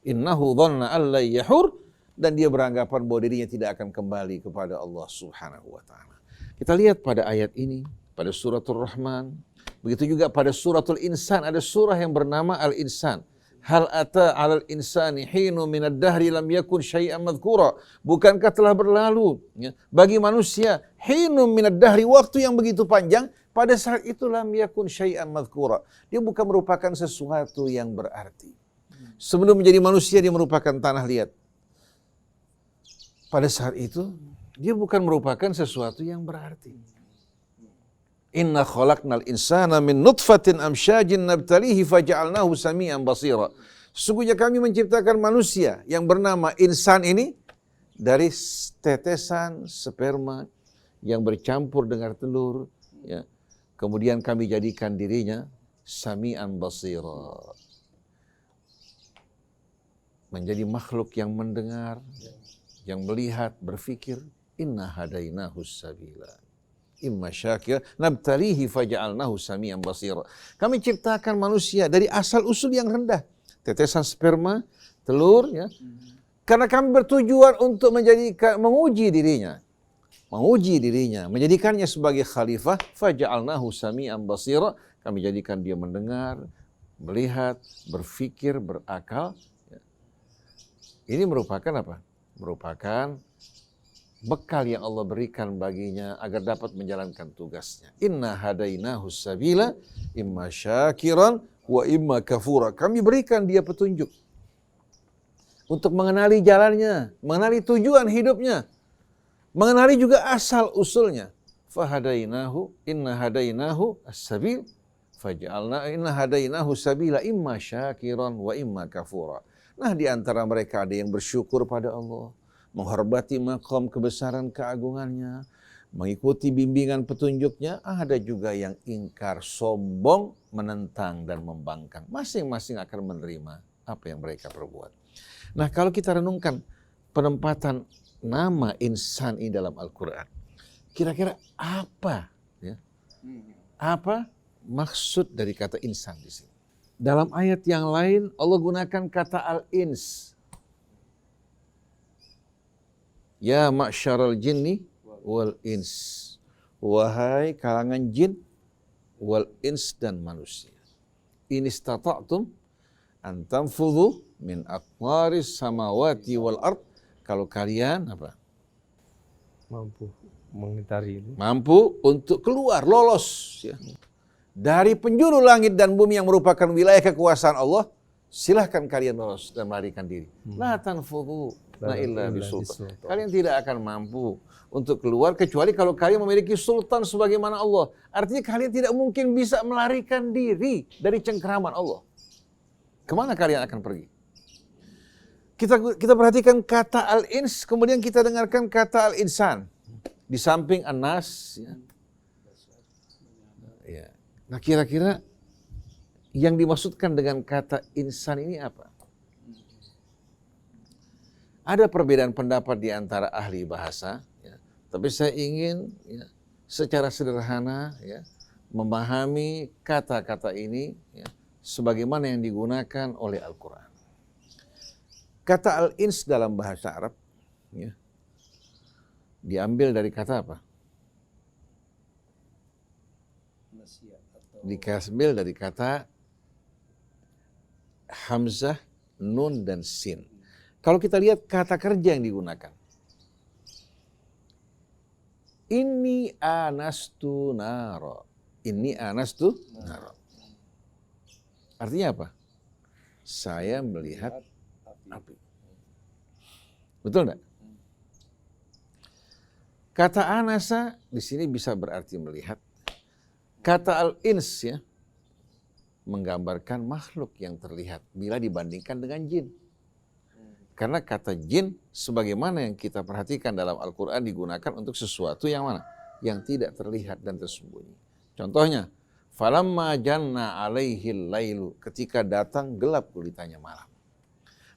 Innahu dhanna an la yahur, dan dia beranggapan bahwa dirinya tidak akan kembali kepada Allah Subhanahu wa taala. Kita lihat pada ayat ini, pada suratul Rahman, begitu juga pada suratul Insan, ada surah yang bernama Al-Insan. Hal ata 'alal insani hinu minad dahri lam yakun syai'an madhkura. Bukankah telah berlalu bagi manusia hinu minad dahri, waktu yang begitu panjang, pada saat itu lam yakun syai'an madhkura. Dia bukan merupakan sesuatu yang berarti. Sebelum menjadi manusia dia merupakan tanah liat. Pada saat itu dia bukan merupakan sesuatu yang berarti. Inna khalaqnal insana min nutfatin amsyajin nabtalihi faja'alnahu sami'an basira. Sesungguhnya kami menciptakan manusia yang bernama insan ini dari tetesan sperma yang bercampur dengan telur, ya. Kemudian kami jadikan dirinya sami'an basira, menjadi makhluk yang mendengar, yang melihat, berfikir. Inna hadainahu sabila imma syakir nabtalihi faja'alnahu sami'an basira. Kami ciptakan manusia dari asal usul yang rendah, tetesan sperma, telur, ya. Karena kami bertujuan untuk menguji dirinya, menjadikannya sebagai khalifah. Faja'alnahu sami'an basira, kami jadikan dia mendengar, melihat, berfikir, berakal. Ini merupakan apa? Merupakan bekal yang Allah berikan baginya agar dapat menjalankan tugasnya. Inna hadainahu sabila imma syakiran wa imma kafura. Kami berikan dia petunjuk untuk mengenali jalannya, mengenali tujuan hidupnya, mengenali juga asal usulnya. Fahadainahu inna hadainahu as-sabil faj'alna inna hadainahu sabila imma syakiran wa imma kafura. Nah, di antara mereka ada yang bersyukur pada Allah, menghormati maqam kebesaran keagungannya, mengikuti bimbingan petunjuknya. Ada juga yang ingkar, sombong, menentang dan membangkang. Masing-masing akan menerima apa yang mereka perbuat. Nah, kalau kita renungkan penempatan nama insan ini dalam Al-Quran, kira-kira apa, ya? Apa maksud dari kata insan di sini? Dalam ayat yang lain Allah gunakan kata al-ins. Ya ma'syaral jinni wal ins. Wahai kalangan jin wal ins dan manusia. In istata'tum an tanfudhu min aqwaris samawati wal ard. Kalau kalian apa? Mampu mengitari itu. Mampu untuk keluar, lolos, ya, dari penjuru langit dan bumi yang merupakan wilayah kekuasaan Allah, silahkan kalian lolos dan melarikan diri. La tanfudhu la illa bisultan. Kalian tidak akan mampu untuk keluar kecuali kalau kalian memiliki sultan sebagaimana Allah. Artinya kalian tidak mungkin bisa melarikan diri dari cengkeraman Allah. Kemana kalian akan pergi? Kita perhatikan kata al-ins, kemudian kita dengarkan kata al-insan. Di samping an-nas, ya. Ya. Nah, kira-kira yang dimaksudkan dengan kata insan ini apa? Ada perbedaan pendapat di antara ahli bahasa, ya. Tapi saya ingin, ya, secara sederhana, ya, memahami kata-kata ini, ya, sebagaimana yang digunakan oleh Al-Quran. Kata al-ins dalam bahasa Arab, ya, diambil dari kata apa? Diambil dari kata hamzah, nun, dan sin. Kalau kita lihat kata kerja yang digunakan, inni anastu naro. Inni anastu naro. Artinya apa? Saya melihat api. Betul enggak? Kata anasa di sini bisa berarti melihat. Kata al-ins, ya, menggambarkan makhluk yang terlihat bila dibandingkan dengan jin. Karena kata jin sebagaimana yang kita perhatikan dalam Al-Quran digunakan untuk sesuatu yang mana? Yang tidak terlihat dan tersembunyi. Contohnya, falamma janna alaihil lailu, ketika datang gelap gulitanya malam.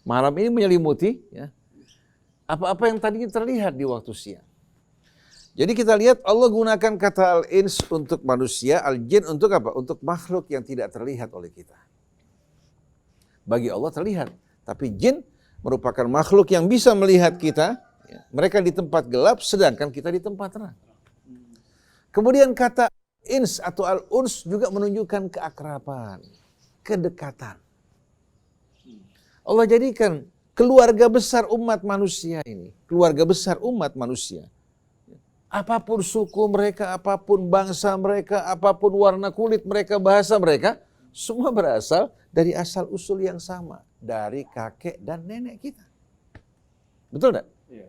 Malam ini menyelimuti ya, apa-apa yang tadinya terlihat di waktu siang. Jadi kita lihat Allah gunakan kata al-ins untuk manusia, al-jin untuk apa? Untuk makhluk yang tidak terlihat oleh kita. Bagi Allah terlihat, tapi jin merupakan makhluk yang bisa melihat kita. Ya, mereka di tempat gelap, sedangkan kita di tempat terang. Kemudian kata ins atau al-uns juga menunjukkan keakraban, kedekatan. Allah jadikan keluarga besar umat manusia ini, keluarga besar umat manusia. Apapun suku mereka, apapun bangsa mereka, apapun warna kulit mereka, bahasa mereka, semua berasal dari asal usul yang sama, dari kakek dan nenek kita. Betul enggak? Iya.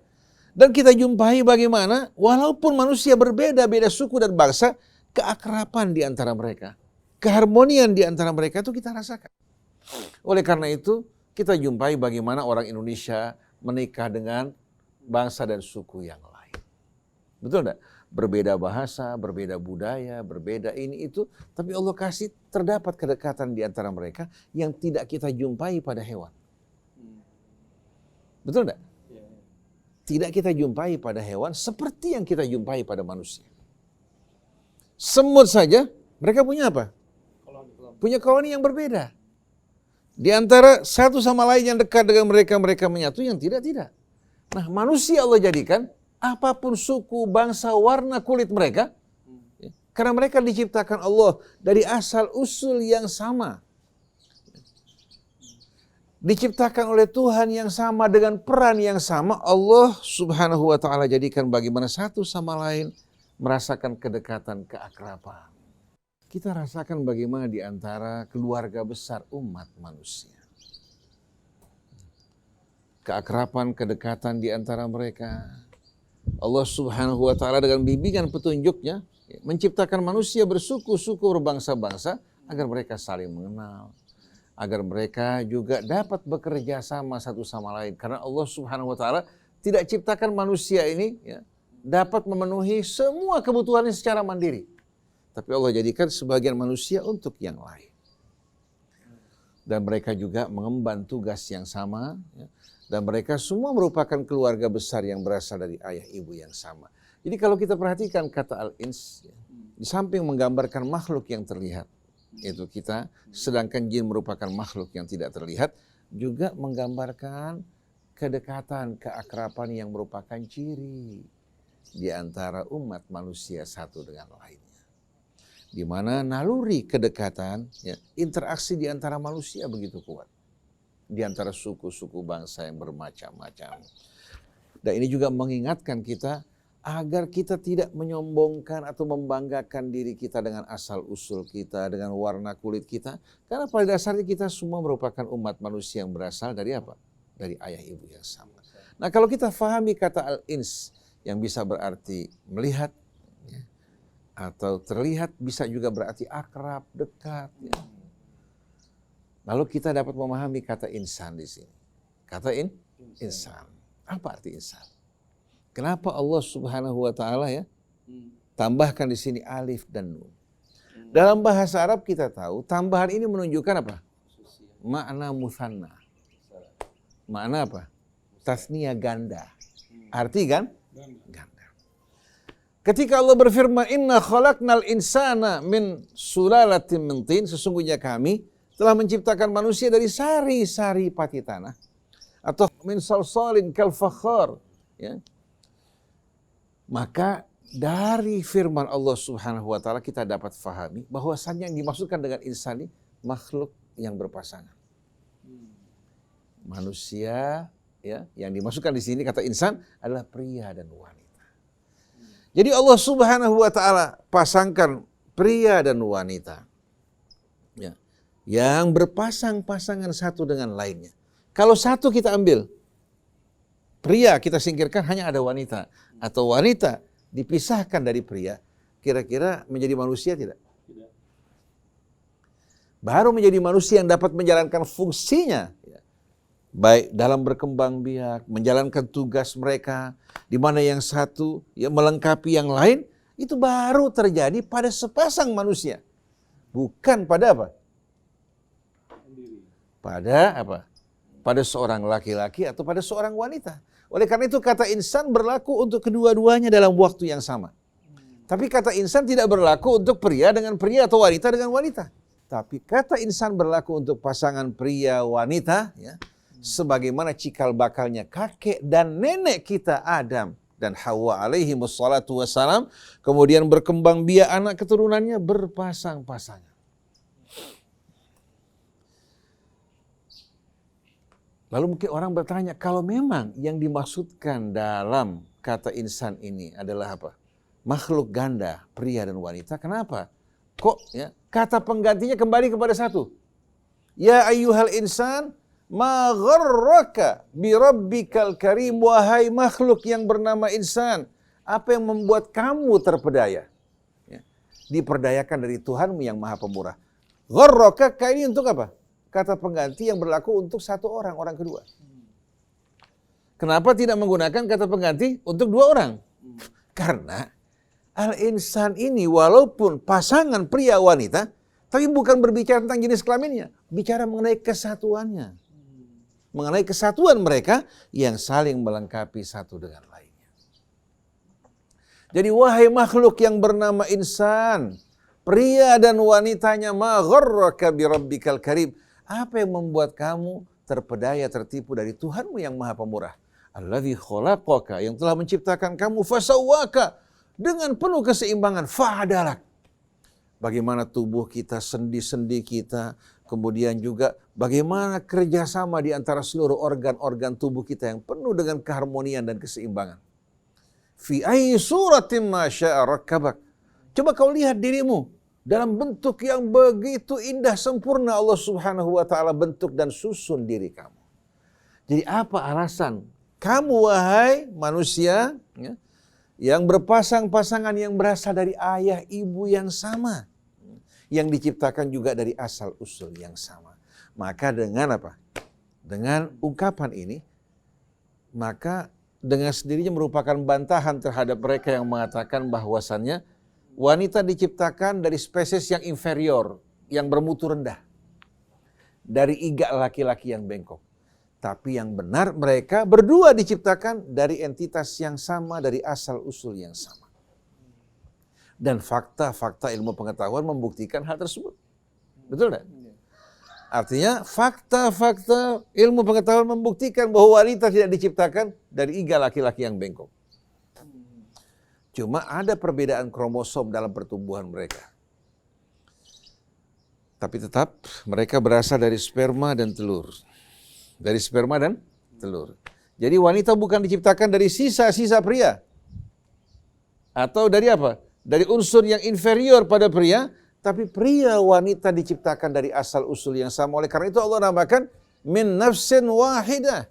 Dan kita jumpai bagaimana walaupun manusia berbeda, beda suku dan bangsa, keakraban di antara mereka, keharmonian di antara mereka itu kita rasakan. Oleh karena itu, kita jumpai bagaimana orang Indonesia menikah dengan bangsa dan suku yang lain. Betul enggak? Berbeda bahasa, berbeda budaya, berbeda ini itu, tapi Allah kasih terdapat kedekatan di antara mereka yang tidak kita jumpai pada hewan. Betul enggak? Tidak kita jumpai pada hewan seperti yang kita jumpai pada manusia. Semut saja, mereka punya apa? Punya koloni yang berbeda. Di antara satu sama lain yang dekat dengan mereka, mereka menyatu, yang tidak. Nah, manusia Allah jadikan apapun suku, bangsa, warna kulit mereka, karena mereka diciptakan Allah dari asal usul yang sama. Diciptakan oleh Tuhan yang sama dengan peran yang sama, Allah Subhanahu wa ta'ala jadikan bagaimana satu sama lain merasakan kedekatan, keakraban. Kita rasakan bagaimana di antara keluarga besar umat manusia. Keakraban, kedekatan di antara mereka. Allah Subhanahu wa ta'ala dengan bimbingan petunjuknya menciptakan manusia bersuku-suku, berbangsa-bangsa agar mereka saling mengenal. Agar mereka juga dapat bekerja sama satu sama lain. Karena Allah Subhanahu wa ta'ala tidak ciptakan manusia ini ya, dapat memenuhi semua kebutuhannya secara mandiri. Tapi Allah jadikan sebagian manusia untuk yang lain. Dan mereka juga mengemban tugas yang sama. Ya. Dan mereka semua merupakan keluarga besar yang berasal dari ayah ibu yang sama. Jadi kalau kita perhatikan kata al-ins, ya, di samping menggambarkan makhluk yang terlihat, yaitu kita, sedangkan jin merupakan makhluk yang tidak terlihat, juga menggambarkan kedekatan, keakraban yang merupakan ciri di antara umat manusia satu dengan lainnya. Di mana naluri kedekatan, ya, interaksi di antara manusia begitu kuat. Di antara suku-suku bangsa yang bermacam-macam. Dan ini juga mengingatkan kita agar kita tidak menyombongkan atau membanggakan diri kita dengan asal-usul kita, dengan warna kulit kita. Karena pada dasarnya kita semua merupakan umat manusia yang berasal dari apa? Dari ayah ibu yang sama. Nah kalau kita fahami kata al-ins yang bisa berarti melihat, ya, atau terlihat, bisa juga berarti akrab, dekat. Ya. Lalu kita dapat memahami kata insan di sini. Kata insan. Apa arti insan? Kenapa Allah Subhanahu wa ta'ala ya tambahkan di sini alif dan nun? Dalam bahasa Arab kita tahu tambahan ini menunjukkan apa? Makna mutsanna. Makna apa? Tasniya ganda. Arti kan? Ganda. Ketika Allah berfirman, Inna khalaqnal insana min sulalatin min tin, sesungguhnya kami telah menciptakan manusia dari sari-sari pati tanah. Atau min salsalin kal fakhar. Ya. Maka dari firman Allah Subhanahu wa ta'ala kita dapat fahami bahwasannya yang dimaksudkan dengan insan ini makhluk yang berpasangan. Manusia ya, yang dimaksudkan di sini kata insan adalah pria dan wanita. Jadi Allah Subhanahu wa ta'ala pasangkan pria dan wanita ya, yang berpasang-pasangan satu dengan lainnya. Kalau satu kita ambil, pria kita singkirkan, hanya ada wanita. Atau wanita dipisahkan dari pria, kira-kira menjadi manusia tidak? Tidak. baru menjadi manusia yang dapat menjalankan fungsinya, ya. Baik dalam berkembang biak, menjalankan tugas mereka, di mana yang satu ya melengkapi yang lain, itu baru terjadi pada sepasang manusia. Bukan pada apa? Pada apa? Pada seorang laki-laki atau pada seorang wanita. Oleh karena itu kata insan berlaku untuk kedua-duanya dalam waktu yang sama. Tapi kata insan tidak berlaku untuk pria dengan pria atau wanita dengan wanita. Tapi kata insan berlaku untuk pasangan pria wanita, ya, sebagaimana cikal bakalnya kakek dan nenek kita Adam dan Hawa alaihi wassalatu wassalam, kemudian berkembang biak anak keturunannya berpasang-pasangan. Lalu mungkin orang bertanya, kalau memang yang dimaksudkan dalam kata insan ini adalah apa? Makhluk ganda, pria dan wanita, kenapa? Kok ya kata penggantinya kembali kepada satu? Ya ayyuhal insan, ma gharraka bi rabbikal karim, wahai makhluk yang bernama insan, apa yang membuat kamu terpedaya? Ya, diperdayakan dari Tuhanmu yang Maha Pemurah. Gharraka ini untuk apa? Kata pengganti yang berlaku untuk satu orang, orang kedua. Kenapa tidak menggunakan kata pengganti untuk dua orang? Karena al-insan ini walaupun pasangan pria wanita, tapi bukan berbicara tentang jenis kelaminnya, bicara mengenai kesatuannya. Mengenai kesatuan mereka yang saling melengkapi satu dengan lainnya. Jadi wahai makhluk yang bernama insan, pria dan wanitanya, ma gharraka bi rabbikal karim, apa yang membuat kamu terpedaya, tertipu dari Tuhanmu yang Maha Pemurah? Alladzi khalaqaka, yang telah menciptakan kamu, fasawwaka, dengan penuh keseimbangan, fa'adalak. Bagaimana tubuh kita, sendi-sendi kita, kemudian juga bagaimana kerjasama di antara seluruh organ-organ tubuh kita yang penuh dengan keharmonian dan keseimbangan. Fi ayyi suratin ma syaa rakkabak. Coba kau lihat dirimu dalam bentuk yang begitu indah sempurna Allah Subhanahu wa taala bentuk dan susun diri kamu. Jadi apa alasan kamu wahai manusia ya, yang berpasang-pasangan yang berasal dari ayah ibu yang sama, yang diciptakan juga dari asal usul yang sama. Maka dengan apa? Dengan ungkapan ini, maka dengan sendirinya merupakan bantahan terhadap mereka yang mengatakan bahwasannya wanita diciptakan dari spesies yang inferior, yang bermutu rendah. Dari iga laki-laki yang bengkok. Tapi yang benar mereka berdua diciptakan dari entitas yang sama, dari asal usul yang sama. Dan fakta-fakta ilmu pengetahuan membuktikan hal tersebut. Betul tidak? Artinya fakta-fakta ilmu pengetahuan membuktikan bahwa wanita tidak diciptakan dari iga laki-laki yang bengkok. Cuma ada perbedaan kromosom dalam pertumbuhan mereka. Tapi tetap mereka berasal dari sperma dan telur. Dari sperma dan telur. Jadi wanita bukan diciptakan dari sisa-sisa pria. Atau dari apa? Dari unsur yang inferior pada pria. Tapi pria wanita diciptakan dari asal usul yang sama. Oleh karena itu Allah namakan min nafsin wahidah.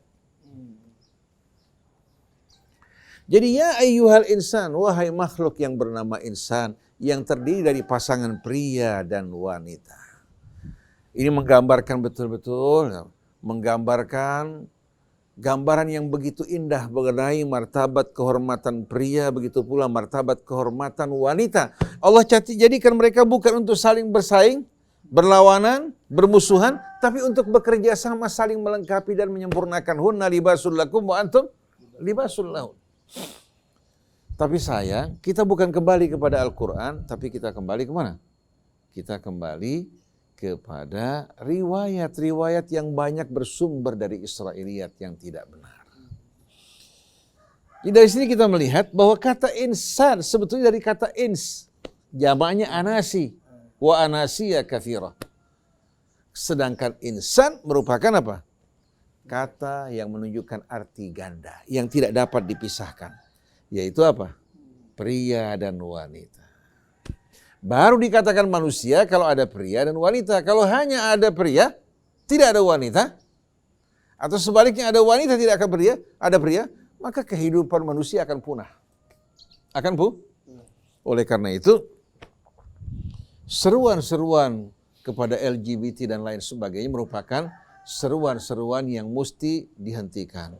Jadi ya ayyuhal insan, wahai makhluk yang bernama insan, yang terdiri dari pasangan pria dan wanita. Ini menggambarkan betul-betul, menggambarkan gambaran yang begitu indah mengenai martabat kehormatan pria, begitu pula martabat kehormatan wanita. Allah jadikan mereka bukan untuk saling bersaing, berlawanan, bermusuhan, tapi untuk bekerja sama, saling melengkapi dan menyempurnakan. Hunna libasul lakum wa antum libasul lahun. Tapi sayang, kita bukan kembali kepada Al-Quran, tapi kita kembali kemana? Kita kembali kepada riwayat-riwayat yang banyak bersumber dari Israiliyat yang tidak benar. Jadi dari sini kita melihat bahwa kata insan sebetulnya dari kata ins, jamaknya anasi, wa anasiya katsira. Sedangkan insan merupakan apa? Kata yang menunjukkan arti ganda, yang tidak dapat dipisahkan. Yaitu apa? Pria dan wanita. Baru dikatakan manusia kalau ada pria dan wanita. Kalau hanya ada pria, tidak ada wanita. Atau sebaliknya ada wanita, tidak akan pria, ada pria. Maka kehidupan manusia akan punah. Akan Oleh karena itu, seruan-seruan kepada LGBT dan lain sebagainya merupakan seruan-seruan yang mesti dihentikan.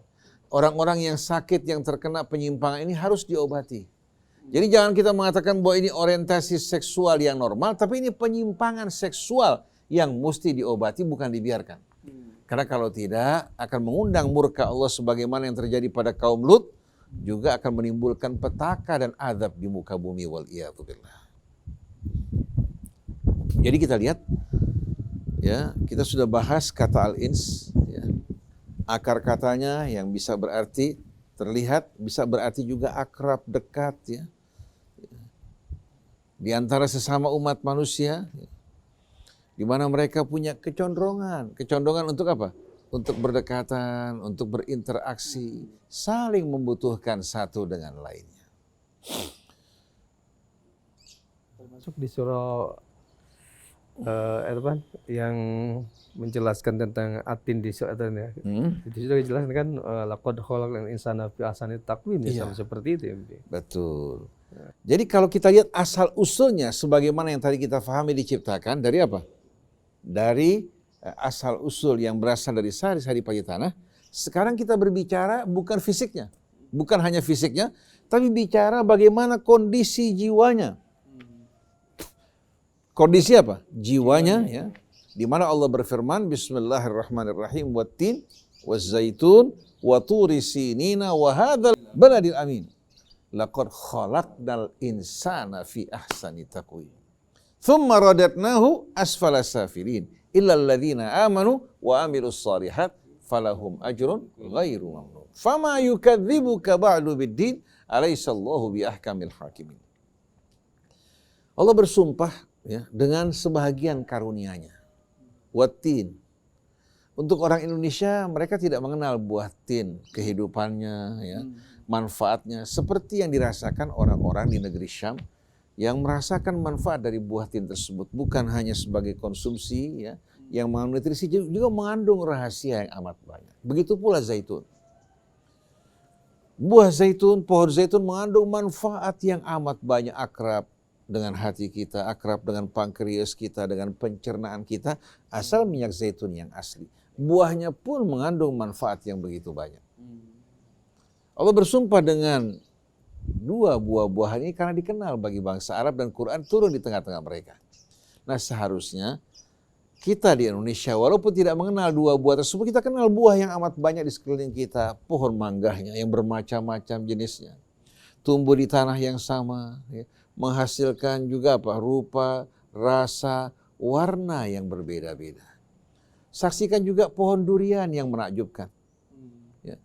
Orang-orang yang sakit, yang terkena penyimpangan ini harus diobati. Jadi jangan kita mengatakan bahwa ini orientasi seksual yang normal, tapi ini penyimpangan seksual yang mesti diobati, bukan dibiarkan. Karena kalau tidak, akan mengundang murka Allah sebagaimana yang terjadi pada kaum Lut, juga akan menimbulkan petaka dan azab di muka bumi, wal'iyadzubillah. Jadi kita lihat, ya, kita sudah bahas kata al-ins, ya. Akar katanya yang bisa berarti terlihat, bisa berarti juga akrab, dekat, ya. Di antara sesama umat manusia, ya, di mana mereka punya kecondongan. Kecondongan untuk apa? Untuk berdekatan, untuk berinteraksi, saling membutuhkan satu dengan lainnya. Termasuk di surah yang menjelaskan tentang atin di surah ya. Itu sudah dijelaskan kan, laqad khalaqnal insana fi ahsani taqwim, sama seperti itu ya. Betul. Jadi kalau kita lihat asal usulnya sebagaimana yang tadi kita pahami diciptakan dari apa? Dari asal usul yang berasal dari sari-sari pagi tanah. Sekarang kita berbicara bukan fisiknya, bukan hanya fisiknya, tapi bicara bagaimana kondisi jiwanya. Kondisi apa? Jiwanya, ya. Di mana Allah berfirman, Bismillahirrahmanirrahim, wattin, wazzaitun, waturi sinina, wa hadzal baladil amin. Laqad khalaqnal insana fi ahsani taqwim. Thumma radatnahu asfala safilin illa alladhina amanu wa amilus salihat falahum ajrun ghairu mamnun. Fama yukadzibuka ba'du biddin alaysa Allahu bi ahkamil hakimin. Allah bersumpah, ya, dengan sebahagian karunia-Nya. Wattin. Untuk orang Indonesia, mereka tidak mengenal buah tin, kehidupannya, ya, manfaatnya seperti yang dirasakan orang-orang di negeri Syam yang merasakan manfaat dari buah tin tersebut, bukan hanya sebagai konsumsi, ya, yang mengandung nutrisi, juga mengandung rahasia yang amat banyak. Begitu pula zaitun. Buah zaitun, pohon zaitun mengandung manfaat yang amat banyak, akrab dengan hati kita, akrab dengan pankreas kita, dengan pencernaan kita, asal minyak zaitun yang asli. Buahnya pun mengandung manfaat yang begitu banyak. Allah bersumpah dengan dua buah-buahan ini karena dikenal bagi bangsa Arab dan Quran turun di tengah-tengah mereka. Nah, seharusnya kita di Indonesia walaupun tidak mengenal dua buah tersebut, kita kenal buah yang amat banyak di sekeliling kita. Pohon mangganya yang bermacam-macam jenisnya. Tumbuh di tanah yang sama, ya, menghasilkan juga apa? Rupa, rasa, warna yang berbeda-beda. Saksikan juga pohon durian yang menakjubkan. Ya.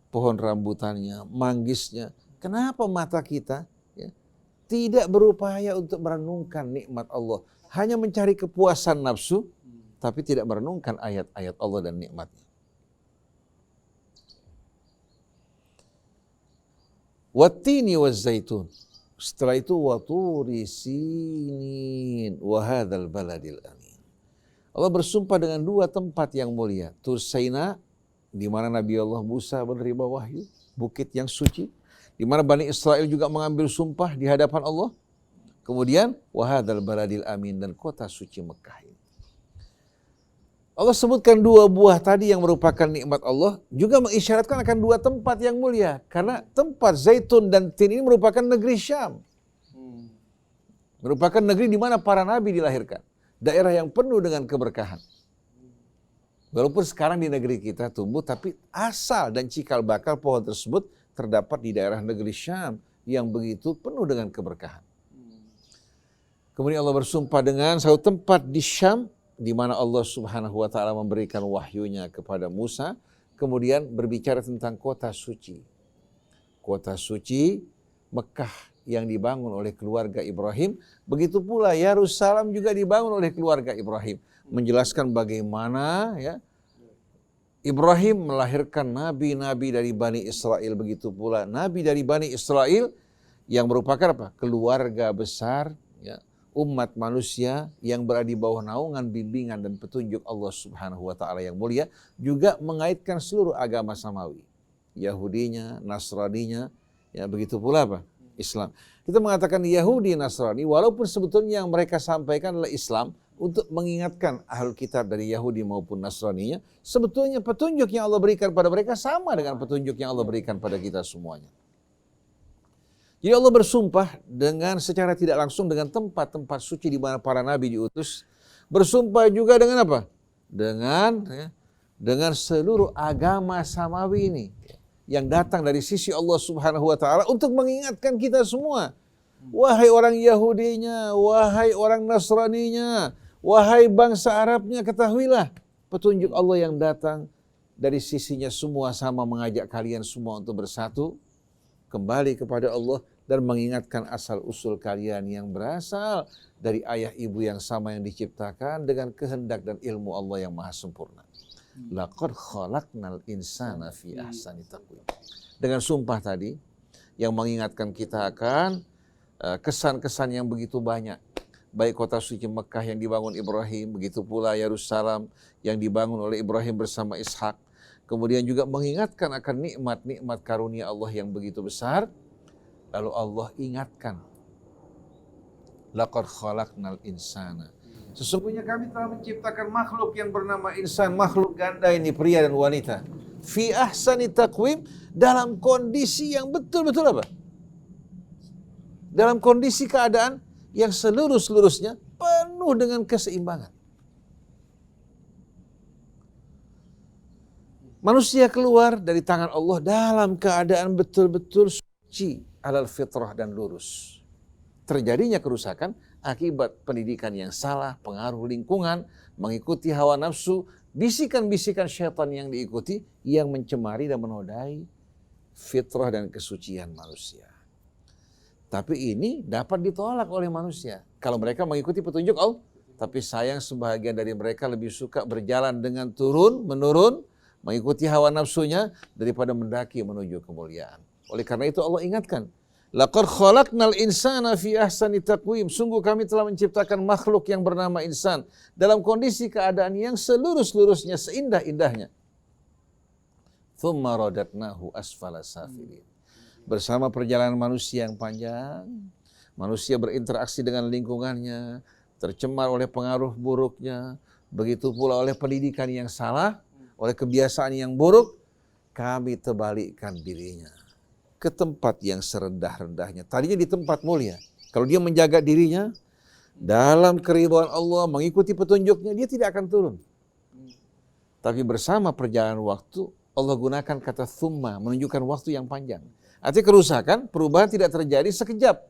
Pohon rambutannya, manggisnya. Kenapa mata kita, ya, tidak berupaya untuk merenungkan nikmat Allah, hanya mencari kepuasan nafsu, tapi tidak merenungkan ayat-ayat Allah dan nikmatnya. Wattini wazzaitun. Setelah itu waturi sinin wa hadzal baladil amin. Allah bersumpah dengan dua tempat yang mulia. Tur Saina, di mana Nabi Allah Musa menerima wahyu, bukit yang suci, di mana Bani Israel juga mengambil sumpah di hadapan Allah. Kemudian wa hadzal baladil amin, dan kota suci Mekah ini. Allah sebutkan dua buah tadi yang merupakan nikmat Allah, juga mengisyaratkan akan dua tempat yang mulia. Karena tempat zaitun dan tin ini merupakan negeri Syam. Merupakan negeri di mana para nabi dilahirkan. Daerah yang penuh dengan keberkahan. Walaupun sekarang di negeri kita tumbuh, tapi asal dan cikal bakal pohon tersebut terdapat di daerah negeri Syam yang begitu penuh dengan keberkahan. Kemudian Allah bersumpah dengan satu tempat di Syam, di mana Allah Subhanahu wa Ta'ala memberikan wahyunya kepada Musa, kemudian berbicara tentang kota suci. Kota suci Mekah yang dibangun oleh keluarga Ibrahim, begitu pula Yerusalem juga dibangun oleh keluarga Ibrahim. Menjelaskan bagaimana, ya, Ibrahim melahirkan nabi-nabi dari Bani Israel, begitu pula nabi dari Bani Israel yang merupakan apa? Keluarga besar, ya, umat manusia yang berada di bawah naungan, bimbingan dan petunjuk Allah Subhanahu wa Ta'ala yang mulia, juga mengaitkan seluruh agama samawi. Yahudinya, Nasraninya, ya, begitu pula apa? Islam. Kita mengatakan Yahudi, Nasrani, walaupun sebetulnya yang mereka sampaikan adalah Islam, untuk mengingatkan ahlul kitab dari Yahudi maupun Nasraninya, sebetulnya petunjuk yang Allah berikan pada mereka sama dengan petunjuk yang Allah berikan pada kita semuanya. Jadi Allah bersumpah dengan secara tidak langsung dengan tempat-tempat suci di mana para nabi diutus. Bersumpah juga dengan apa? Dengan seluruh agama samawi ini yang datang dari sisi Allah Subhanahu wa taala untuk mengingatkan kita semua. Wahai orang Yahudinya, wahai orang Nasraninya, wahai bangsa Arabnya, ketahuilah petunjuk Allah yang datang dari sisinya semua sama mengajak kalian semua untuk bersatu kembali kepada Allah dan mengingatkan asal-usul kalian yang berasal dari ayah ibu yang sama yang diciptakan dengan kehendak dan ilmu Allah yang maha sempurna. Laqad khalaqnal insana fi ahsani taqwim. Dengan sumpah tadi yang mengingatkan kita akan kesan-kesan yang begitu banyak. Baik kota suci Mekah yang dibangun Ibrahim, begitu pula Yerusalem yang dibangun oleh Ibrahim bersama Ishak. Kemudian juga mengingatkan akan nikmat-nikmat karunia Allah yang begitu besar. Lalu Allah ingatkan, laqad khalaqnal insana. Sesungguhnya kami telah menciptakan makhluk yang bernama insan, makhluk ganda ini, pria dan wanita. Fi ahsani taqwim, dalam kondisi yang betul-betul apa? Dalam kondisi keadaan yang seluruh-seluruhnya penuh dengan keseimbangan. Manusia keluar dari tangan Allah dalam keadaan betul-betul suci, alal fitrah dan lurus. Terjadinya kerusakan akibat pendidikan yang salah, pengaruh lingkungan, mengikuti hawa nafsu, bisikan-bisikan syaitan yang diikuti, yang mencemari dan menodai fitrah dan kesucian manusia. Tapi ini dapat ditolak oleh manusia kalau mereka mengikuti petunjuk Allah. Tapi sayang sebahagian dari mereka lebih suka berjalan dengan turun-menurun, mengikuti hawa nafsunya daripada mendaki menuju kemuliaan. Oleh karena itu Allah ingatkan, laqad khalaqnal insana fi ahsani taqwim. Sungguh kami telah menciptakan makhluk yang bernama insan dalam kondisi keadaan yang seluruh-seluruhnya seindah-indahnya. Tsumma radatnahu asfala safilin. Bersama perjalanan manusia yang panjang, manusia berinteraksi dengan lingkungannya, tercemar oleh pengaruh buruknya, begitu pula oleh pendidikan yang salah, oleh kebiasaan yang buruk, kami terbalikkan dirinya ke tempat yang serendah-rendahnya. Tadinya di tempat mulia. Kalau dia menjaga dirinya dalam keridhaan Allah, mengikuti petunjuknya, dia tidak akan turun. Tapi bersama perjalanan waktu, Allah gunakan kata thumma, menunjukkan waktu yang panjang. Artinya kerusakan, perubahan tidak terjadi sekejap.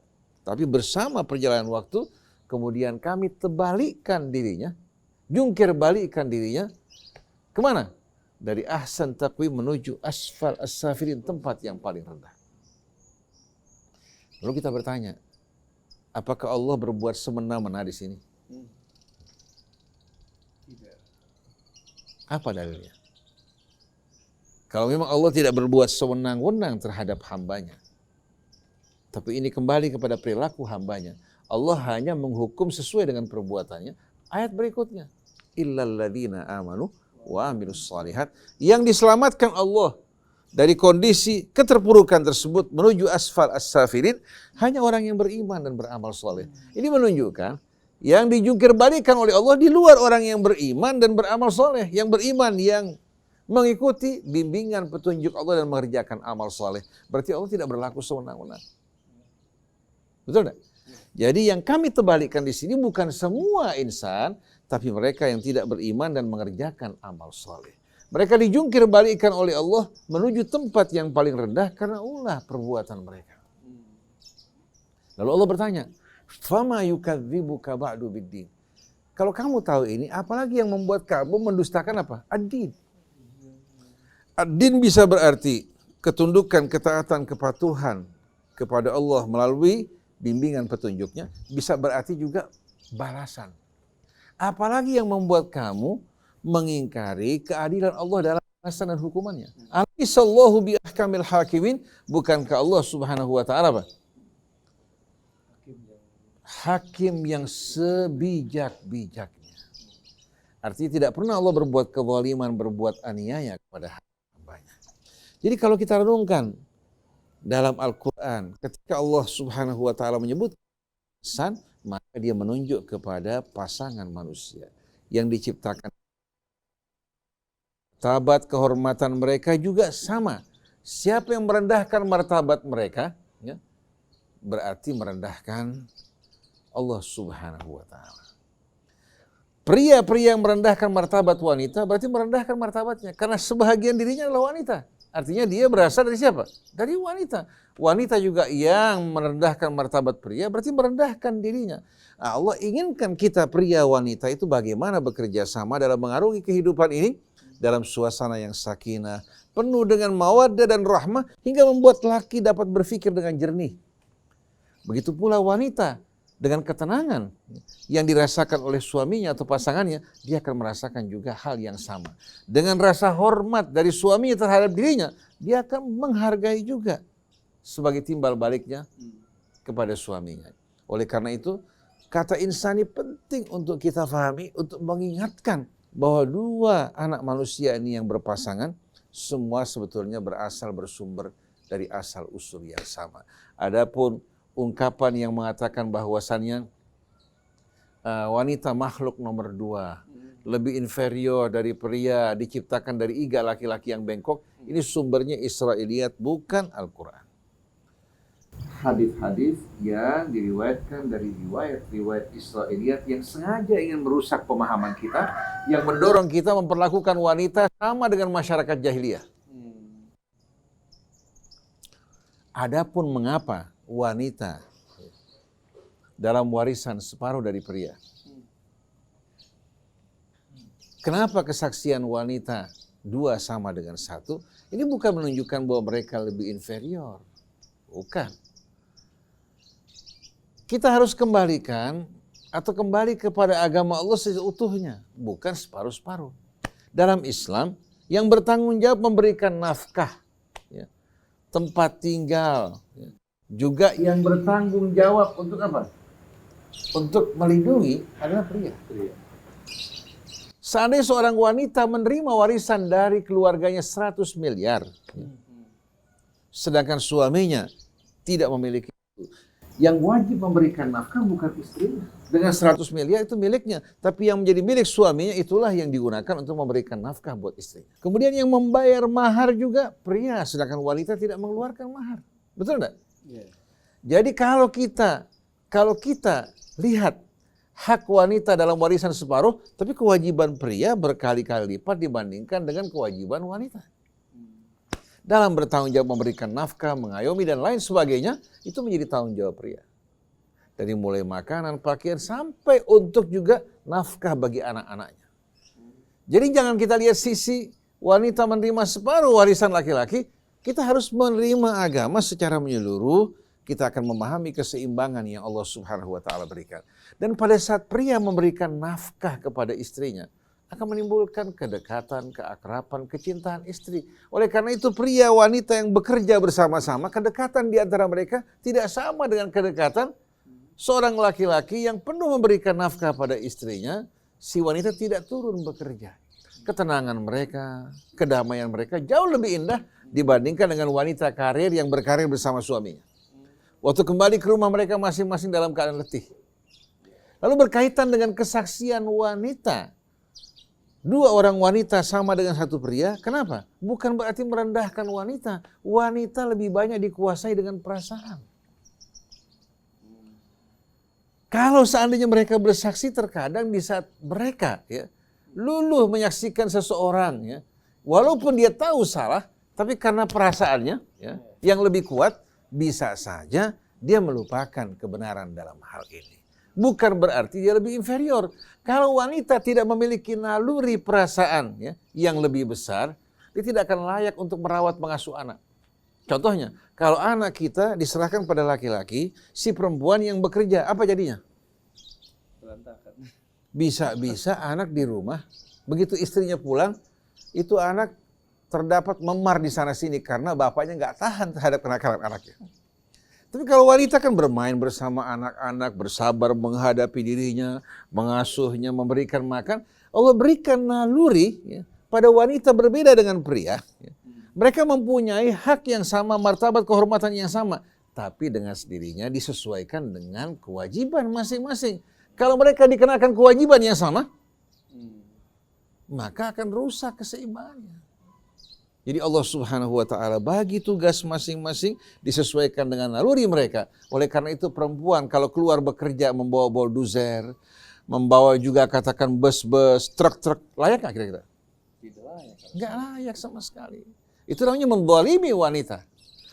Tapi bersama perjalanan waktu, kemudian kami terbalikkan dirinya, jungkir balikkan dirinya, kemana? Dari ahsan taqwim menuju asfal as-safilin, tempat yang paling rendah. Lalu kita bertanya, apakah Allah berbuat semena-mena di sini? Tidak. Apa dalilnya? Kalau memang Allah tidak berbuat sewenang-wenang terhadap hambanya, tapi ini kembali kepada perilaku hambanya. Allah hanya menghukum sesuai dengan perbuatannya. Ayat berikutnya, illal ladzina amanu wa amilus shalihat, yang diselamatkan Allah dari kondisi keterpurukan tersebut menuju asfal as-safilin hanya orang yang beriman dan beramal soleh. Ini menunjukkan yang dijungkir balikan oleh Allah di luar orang yang beriman dan beramal soleh. Yang beriman yang mengikuti bimbingan petunjuk Allah dan mengerjakan amal soleh. Berarti Allah tidak berlaku sewenang-wenang. Betul tidak? Jadi yang kami terbalikkan di sini bukan semua insan, tapi mereka yang tidak beriman dan mengerjakan amal soleh. Mereka dijungkir balikan oleh Allah menuju tempat yang paling rendah karena ulah perbuatan mereka. Lalu Allah bertanya, "Fama yukadzibuka ba'du biddin?" Kalau kamu tahu ini, apalagi yang membuat kamu mendustakan apa? Ad-din. Ad-din bisa berarti ketundukan, ketaatan, kepatuhan kepada Allah melalui bimbingan petunjuknya, bisa berarti juga balasan. Apalagi yang membuat kamu mengingkari keadilan Allah dalam balasan dan hukumannya. Alisallahu bi ahkamil hakimin, bukankah Allah Subhanahu wa taala apa? Hakim yang sebijak-bijaknya. Artinya tidak pernah Allah berbuat kezaliman, berbuat aniaya kepada hambanya. Jadi kalau kita renungkan dalam Al-Quran, ketika Allah Subhanahu wa taala menyebut insan, maka dia menunjuk kepada pasangan manusia yang diciptakan. Martabat kehormatan mereka juga sama. Siapa yang merendahkan martabat mereka, ya, berarti merendahkan Allah Subhanahu wa Ta'ala. Pria-pria yang merendahkan martabat wanita berarti merendahkan martabatnya, karena sebahagian dirinya adalah wanita. Artinya dia berasal dari siapa? Dari wanita. Wanita juga yang merendahkan martabat pria berarti merendahkan dirinya. Nah, Allah inginkan kita pria wanita itu bagaimana bekerja sama dalam mengarungi kehidupan ini dalam suasana yang sakinah, penuh dengan mawaddah dan rahmah, hingga membuat laki dapat berpikir dengan jernih. Begitu pula wanita, dengan ketenangan yang dirasakan oleh suaminya atau pasangannya, dia akan merasakan juga hal yang sama. Dengan rasa hormat dari suaminya terhadap dirinya, dia akan menghargai juga sebagai timbal baliknya kepada suaminya. Oleh karena itu, kata insani penting untuk kita fahami, untuk mengingatkan bahwa dua anak manusia ini yang berpasangan, semua sebetulnya bersumber dari asal usul yang sama. Adapun ungkapan yang mengatakan bahwasannya wanita makhluk nomor 2, lebih inferior dari pria, diciptakan dari iga laki-laki yang bengkok, ini sumbernya Israiliyat, bukan Al-Quran. Hadis-hadis yang diriwayatkan dari riwayat-riwayat Israiliyat yang sengaja ingin merusak pemahaman kita, yang mendorong kita memperlakukan wanita sama dengan masyarakat jahiliyah. Adapun mengapa wanita dalam warisan separuh dari pria? Kenapa kesaksian wanita 2 sama dengan 1? Ini bukan menunjukkan bahwa mereka lebih inferior. Bukan. Kita harus kembalikan atau kembali kepada agama Allah seutuhnya, bukan separuh-separuh. Dalam Islam, yang bertanggung jawab memberikan nafkah, ya, tempat tinggal, ya, juga yang bertanggung jawab untuk apa? Untuk melindungi adalah pria. Seandainya seorang wanita menerima warisan dari keluarganya 100 miliar, sedangkan suaminya tidak memiliki itu, yang wajib memberikan nafkah bukan istrinya. Dengan 100 miliar itu miliknya, tapi yang menjadi milik suaminya itulah yang digunakan untuk memberikan nafkah buat istrinya. Kemudian yang membayar mahar juga pria, sedangkan wanita tidak mengeluarkan mahar. Betul enggak? Jadi kalau kita lihat hak wanita dalam warisan separuh, tapi kewajiban pria berkali-kali lipat dibandingkan dengan kewajiban wanita. Dalam bertanggung jawab memberikan nafkah, mengayomi dan lain sebagainya, itu menjadi tanggung jawab pria. Dari mulai makanan, pakaian, sampai untuk juga nafkah bagi anak-anaknya. Jadi jangan kita lihat sisi wanita menerima separuh warisan laki-laki, kita harus menerima agama secara menyeluruh, kita akan memahami keseimbangan yang Allah Subhanahu wa Ta'ala berikan. Dan pada saat pria memberikan nafkah kepada istrinya, akan menimbulkan kedekatan, keakraban, kecintaan istri. Oleh karena itu pria wanita yang bekerja bersama-sama, kedekatan di antara mereka tidak sama dengan kedekatan seorang laki-laki yang penuh memberikan nafkah pada istrinya, si wanita tidak turun bekerja. Ketenangan mereka, kedamaian mereka jauh lebih indah dibandingkan dengan wanita karir yang berkarir bersama suaminya. Waktu kembali ke rumah mereka masing-masing dalam keadaan letih. Lalu berkaitan dengan kesaksian wanita, 2 orang wanita sama dengan 1 pria, kenapa? Bukan berarti merendahkan wanita. Wanita lebih banyak dikuasai dengan perasaan. Kalau seandainya mereka bersaksi, terkadang di saat mereka luluh menyaksikan seseorang, walaupun dia tahu salah, tapi karena perasaannya yang lebih kuat, bisa saja dia melupakan kebenaran dalam hal ini. Bukan berarti dia lebih inferior. Kalau wanita tidak memiliki naluri perasaan yang lebih besar, dia tidak akan layak untuk merawat mengasuh anak. Contohnya, kalau anak kita diserahkan pada laki-laki, si perempuan yang bekerja, apa jadinya? Bisa-bisa anak di rumah, begitu istrinya pulang, itu anak terdapat memar di sana-sini karena bapaknya nggak tahan terhadap kenakalan anaknya. Tapi kalau wanita kan bermain bersama anak-anak, bersabar menghadapi dirinya, mengasuhnya, memberikan makan. Allah berikan naluri pada wanita berbeda dengan pria. Mereka mempunyai hak yang sama, martabat kehormatan yang sama. tapi dengan sendirinya disesuaikan dengan kewajiban masing-masing. Kalau mereka dikenakan kewajiban yang sama, maka akan rusak keseimbangannya. Jadi Allah Subhanahu wa taala bagi tugas masing-masing disesuaikan dengan naluri mereka. Oleh karena itu perempuan kalau keluar bekerja membawa bulldozer, membawa juga katakan bus-bus, truk-truk, layak nggak kira-kira? Tidak layak. Nggak layak sama sekali. Itu namanya menzalimi wanita.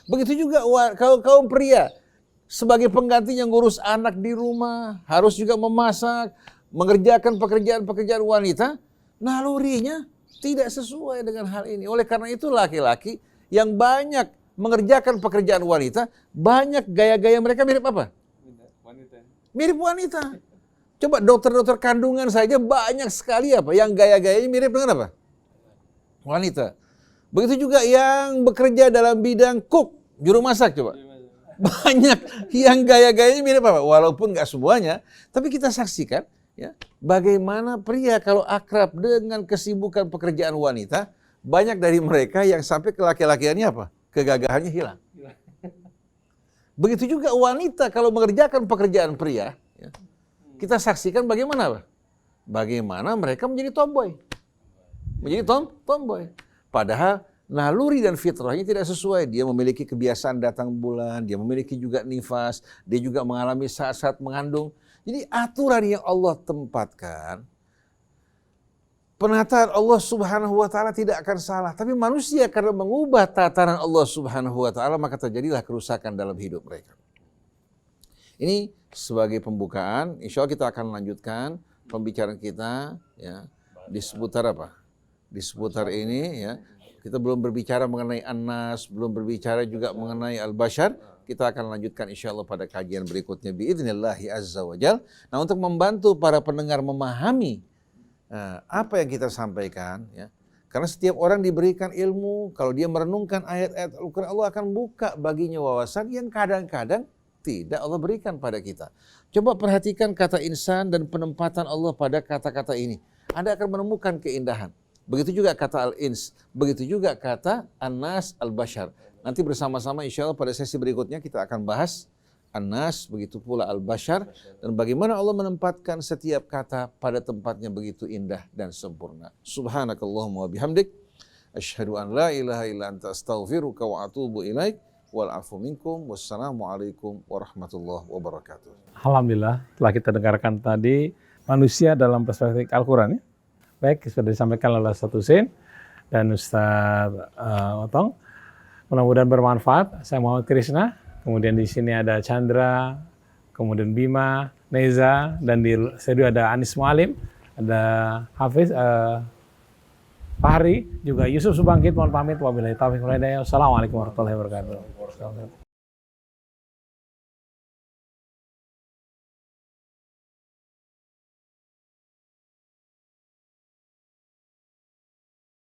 Begitu juga kalau kaum pria sebagai pengganti yang ngurus anak di rumah, harus juga memasak, mengerjakan pekerjaan-pekerjaan wanita, nalurinya tidak sesuai dengan hal ini. Oleh karena itu laki-laki yang banyak mengerjakan pekerjaan wanita, banyak gaya-gaya mereka mirip apa? Wanita. Mirip wanita. Coba dokter-dokter kandungan saja banyak sekali apa yang gaya-gayanya mirip dengan apa? Wanita. Begitu juga yang bekerja dalam bidang cook, juru masak coba. Banyak yang gaya-gayanya mirip apa? Walaupun nggak semuanya, tapi kita saksikan ya, bagaimana pria kalau akrab dengan kesibukan pekerjaan wanita, banyak dari mereka yang sampai ke laki-lakiannya apa? Kegagahannya hilang. Begitu juga wanita kalau mengerjakan pekerjaan pria, ya, kita saksikan bagaimana apa? Bagaimana mereka menjadi tomboy. Menjadi tomboy. Padahal naluri dan fitrahnya tidak sesuai. Dia memiliki kebiasaan datang bulan, dia memiliki juga nifas, dia juga mengalami saat-saat mengandung. Jadi aturan yang Allah tempatkan, penataan Allah Subhanahu wa taala tidak akan salah. Tapi manusia karena mengubah tatanan Allah Subhanahu wa taala, maka terjadilah kerusakan dalam hidup mereka. Ini sebagai pembukaan, insya Allah kita akan lanjutkan pembicaraan kita ya, di seputar apa? Di seputar ini ya. Kita belum berbicara mengenai An-Nas, belum berbicara juga mengenai Al-Bashar. Kita akan lanjutkan insya Allah pada kajian berikutnya biidznillahi azza wa jal. Nah, untuk membantu para pendengar memahami apa yang kita sampaikan ya. Karena setiap orang diberikan ilmu, kalau dia merenungkan ayat-ayat Al-Quran, Allah akan buka baginya wawasan yang kadang-kadang tidak Allah berikan pada kita. Coba perhatikan kata insan dan penempatan Allah pada kata-kata ini. Anda akan menemukan keindahan. Begitu juga kata al-ins, begitu juga kata an-nas al-bashar. Nanti bersama-sama insya Allah pada sesi berikutnya kita akan bahas an-nas, begitu pula al-bashar, dan bagaimana Allah menempatkan setiap kata pada tempatnya begitu indah dan sempurna. Subhanakallahumma wa bihamdik, asyhadu an la ilaha illa anta astaghfiruka wa atubu ilaik, wal afu minkum, wassalamualaikum warahmatullahi wabarakatuh. Alhamdulillah, telah kita dengarkan tadi manusia dalam perspektif Al-Quran ya. Baik, sudah disampaikan oleh Ustaz Husein dan Ustaz Otong. Mudah-mudahan bermanfaat. Saya Muhammad Krishna, kemudian di sini ada Chandra, kemudian Bima, Neza, dan di studio ada Anis Mualim, ada Hafiz, Fahri, juga Yusuf Subangkit. Mohon pamit. Wabillahi taufiq wal hidayah. Wassalamualaikum warahmatullahi wabarakatuh.